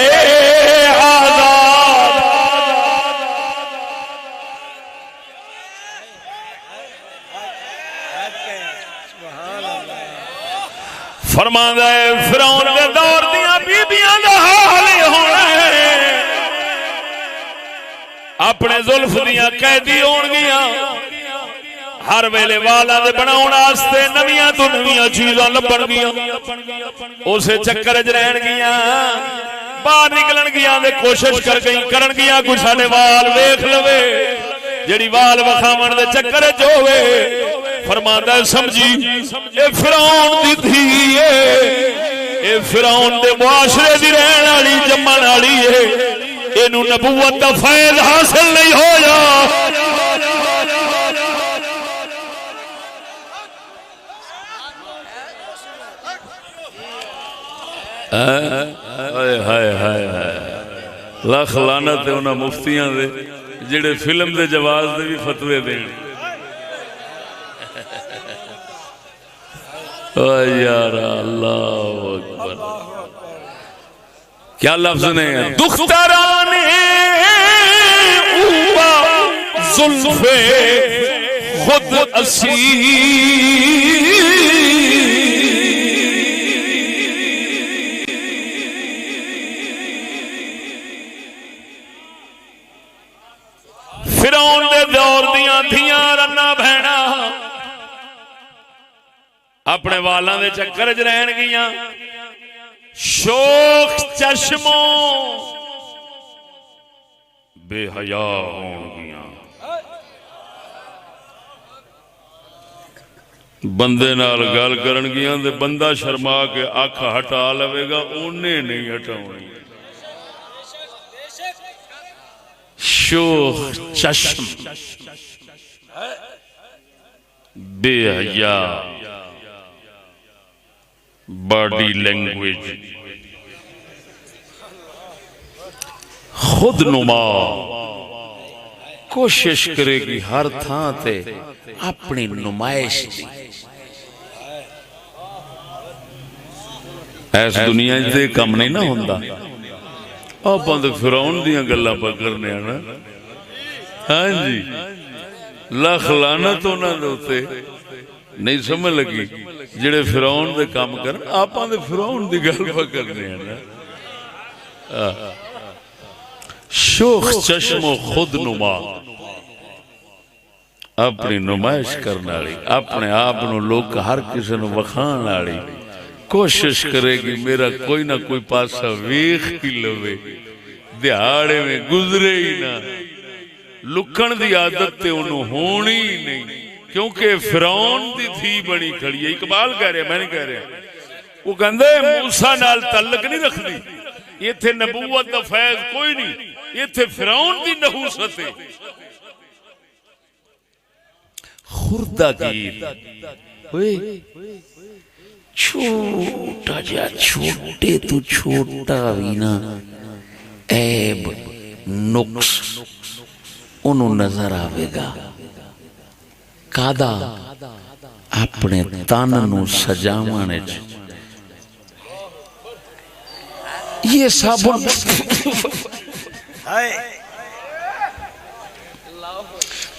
आजाद। फरमांदा है फिरौन दे दौर दियां बीबियां दा हाल होना है, अपने जुल्फ दियां कैदी होणगियां, हर वेले वाला दे बनाउण वास्ते नवियां तो नवियां चीज़ां लभणगियां, उसे चक्कर च रहणगियां, बाहर निकलणगियां दे कोशिश करनगियां कोई साडे वाल वेख लवे, जेड़ी वाल वखावण दे चक्कर च होवे। फरमांदा समझी ए फिरौन दी धी है, ए फिरौन दे मुआशरे दी रहण वाली जम्मण वाली है, इनू नबूवत दा फैज़ हासिल नहीं होया। हाय हाय हाय लख लानत है उन्हां मुफ्तियां दे जिहड़े फिल्म दे जवाज दे भी फतवे देण। यार अल्लाह अकबर, क्या लफ्ज ने दुख्तराने ऊबा जुल्फे खुद असी, फिरौन दे दौर दियां धियां रन्ना भैणा अपने वालों के चक्कर च रहणगियां, शोख चश्मों बेहया होणगियां, बंदे नाल गल करनगियां ते बंदा शर्मा के अख हटा लवेगा, उन्हें नहीं हटाउणी। शोख चश्म बेहया बॉडी लैंग्वेज, खुद नुमा, कोशिश करेगी हर थां ते अपनी नुमाइश दी। इस दुनिया च कम नहीं ना होंदा, आपां ते फिरौन दियां गल्लां पर करने ना। हाँ जी, लख लानत उन्हां दे उत्ते, नहीं समझ लगी जेड़े फिरौन दे काम कर, आपां दे फिरौन दी गल पर करने ना। शोख चश्मो खुद नुमा, अपनी नुमाइश करने वाली, अपने आप नूं लोक हर किसी नूं वखाण वाली, कोशिश करेगी मेरा कोई ना कोई पासा वेख ही लवे, दिहाड़े में गुजरे ही ना। लुकण दी आदत ते उन्हों होनी ही नहीं, क्योंकि फिरौन दी थी बनी खड़ी है। इकबाल कह रहा, मैं नहीं कह रहा, वो कहंदे मूसा नाल तल्लक नहीं रखदी, इत्थे नबूवत दा फैज़ कोई नहीं, इत्थे फिरौन दी नहूसत है। खुर्दा गीर ओए छोटा जा, छोटे तो छोटा भी ना ऐब नुक्स उन्हों नजर आवेगा। कादा अपने तन नूं सजावण च ये साबुन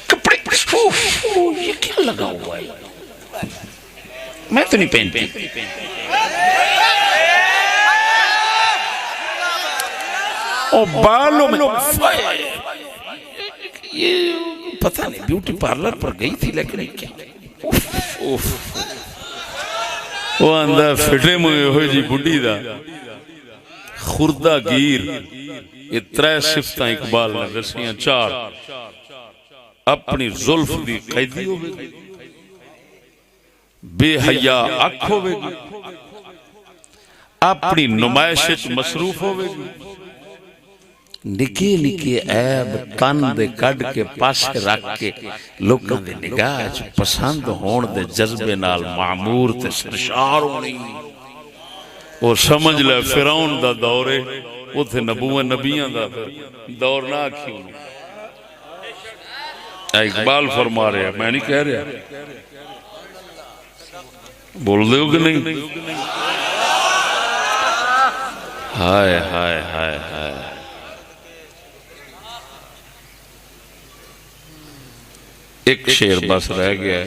कपड़े ये क्या लगा हुआ है, मैं तो नहीं पहनती। और बालों में ये पता नहीं ब्यूटी पार्लर पर गई थी, लेकिन क्या वो अंदर फिटे मुए हो जी बुढ़ी दा खुर्दा गीर। ये त्रै सिफतां इकबाल ने दसियां, चार अपनी जुल्फ दी कैदी होवेगी, बेहया अख होवेगी, अपनी नुमाइश च मसरूफ होवेगी, निके निके ऐब तन दे कढ़ के पासे रख के लोकां दी निगाह च पसंद होण दे जज्बे नाल मामूर ते सरशार होनी। और समझ ले फिरौन दा दौर है, उथे नबूवत नबियां दा दौर ना आखी। इकबाल फरमा रहा, मैं नहीं कह रहा, बोल दो कि नहीं? हाय हाय हाय हाय, एक शेर बस रह गया,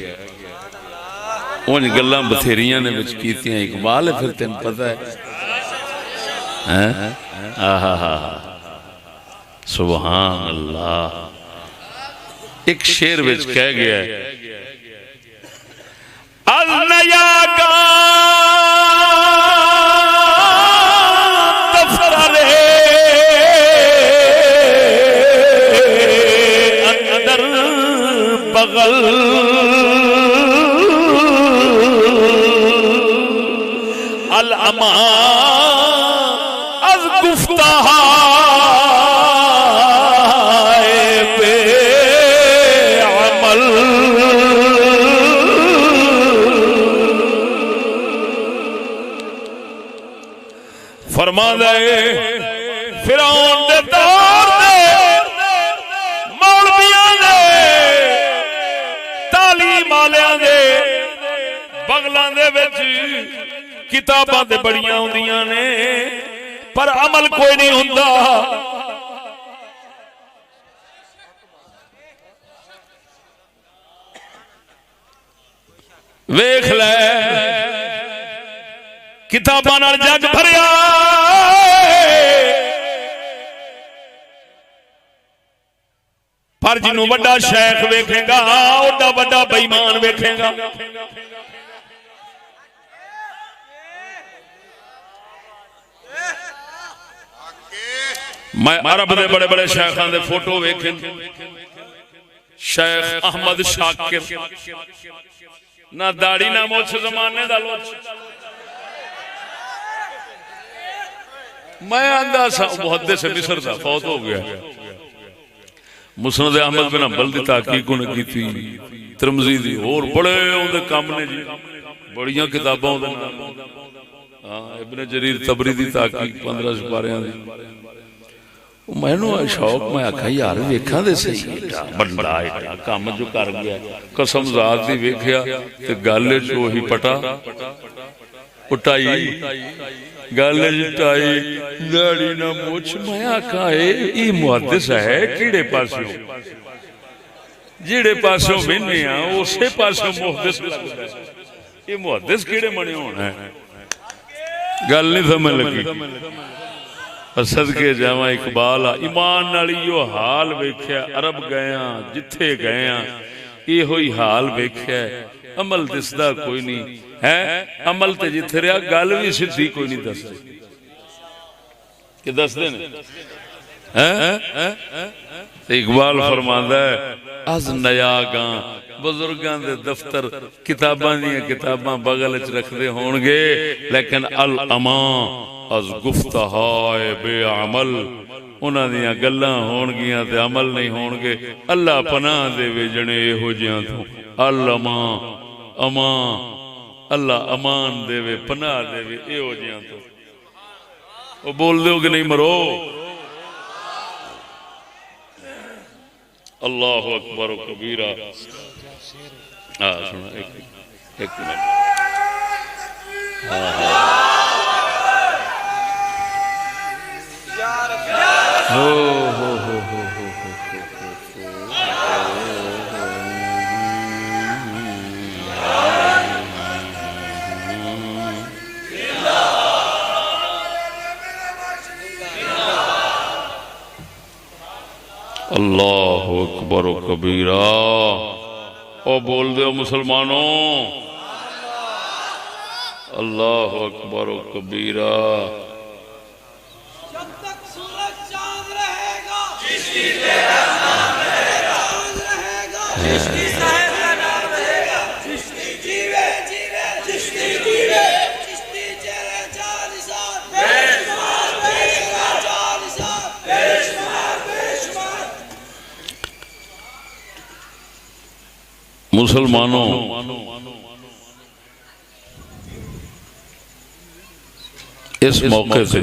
उन गल्लां बथेरियां ने विच कीतियां। इकबाल है फिर तेन पता है, सुभान अल्लाह। एक शेर विच कह गया, अल नया दफ्तर अंदर बगल अल अमा अज गुफ्ता बे अमल। फरमा दे फिरौन दे दौर दे मौलवियां दे तालीम वालियां दे बगलां दे विच किताबां ते बड़ियां होंदियां ने, पर अमल कोई नहीं हुंदा। वेख लै किताबां नाल जग भरिया, पर जिन्हों बड़ा शेख वेखेगा ओडा बड़ा बेईमान वेखेगा। मैं अरब दे बड़े बड़े शेखां दे फोटो वेखे, शेख अहमद शाकिर, ना दाढ़ी ना मुछ, जमाने दा लोच। मैं आंदा सा मुहद्दिस मिस्र दा फौत हो गया, मुस्नद अहमद बिन हंबल दी तहकीक उन्हें की थी, तिरमिज़ी दी और बड़े उहदे काम ने जी, बड़ियां किताबां उहदे नाल। हां इब्न जरीर तबरी दी तहकीक 15 सिपारियां दी। मैनू शौक, मैं आखा यार वेखा दे सही बंदा एडा काम जो कर गया, कसम जात दी वेखिया ते गल च ओही पटा उटाई, गल टाई, दाढ़ी ना मुछ। मैं आखा ये मुहद्दिस है किहड़े पासों, जिहड़े पासों वेने आ उसे पासों मुहद्दिस लगदा है, ये मुहद्दिस किहड़े बने होना है? गल नहीं समझ लगी। सदके जावा इकबाल ईमान नाल इहो हाल वेख्या, अरब गया जिथे गया इहो ही हाल वेख्या, अमल दिसदा कोई नहीं है। अमल ते जिथे रहा गल भी सीधी कोई नहीं दसदे, कि दसदे ने इकबाल फरमांदा है अज नया गां बुजुर्गां दे दफ्तर किताबां दियां किताबां बगल च रखदे होणगे, लेकिन अल अमा अज गुफ्तहाए बे अमल, उन्हां दियां गल्लां होणगियां ते अमल नहीं होणगे। अल्लाह पनाह देवे जने इहो जिहां तो। अल अमा अमा, अल्लाह अमान देवे पनाह देवे इहो जिहां तो। वो बोल दो कि नहीं मरो? अल्लाहु अकबर कबीरा। हाँ सुना एक मिनट। हाँ हो अल्लाह अकबर कबीरा। ओ बोल दो मुसलमानों, अल्लाह अकबर कबीरा। जब तक सूरज चांद रहेगा, चिश्ती तेरा नाम रहेगा, चिश्ती साहिब का नाम रहेगा, चिश्ती जीवे जीवे, चिश्ती जीवे, चिश्ती चेहरे जालिसात, बेशुमार बेशुमार जालिसात, बेशुमार बेशुमार। मुसलमानों, इस मौके से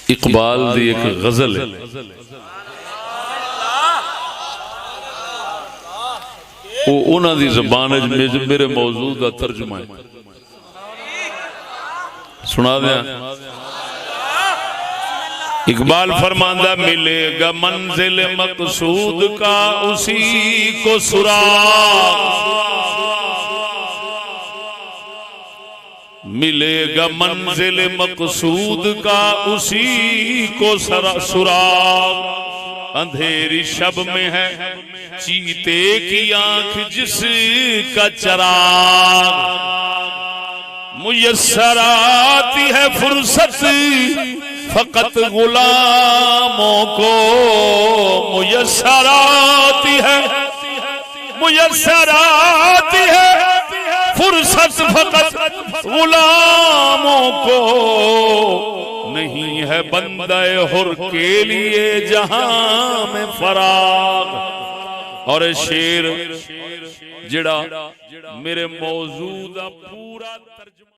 इकबाल दी एक गजल है, वो उन्हां दी ज़बान च मेरे मौजू का तर्जुमा है। सुना दें। इकबाल फरमांदा मिलेगा मंजिल मकसूद का उसी को सुराग, मिलेगा मंजिल मकसूद का उसी को सुराग। अंधेरी शब में है चीते की आंख जिसका चराग, मुयस्सर आती है फुर्सत फकत गुलामों को, मुयस्सर आती है फुर्सत फकत गुलामों को, नहीं है बंदे हुर के लिए जहां में फराग। और शेर जिड़ा मेरे मौजूदा पूरा तर्जुमा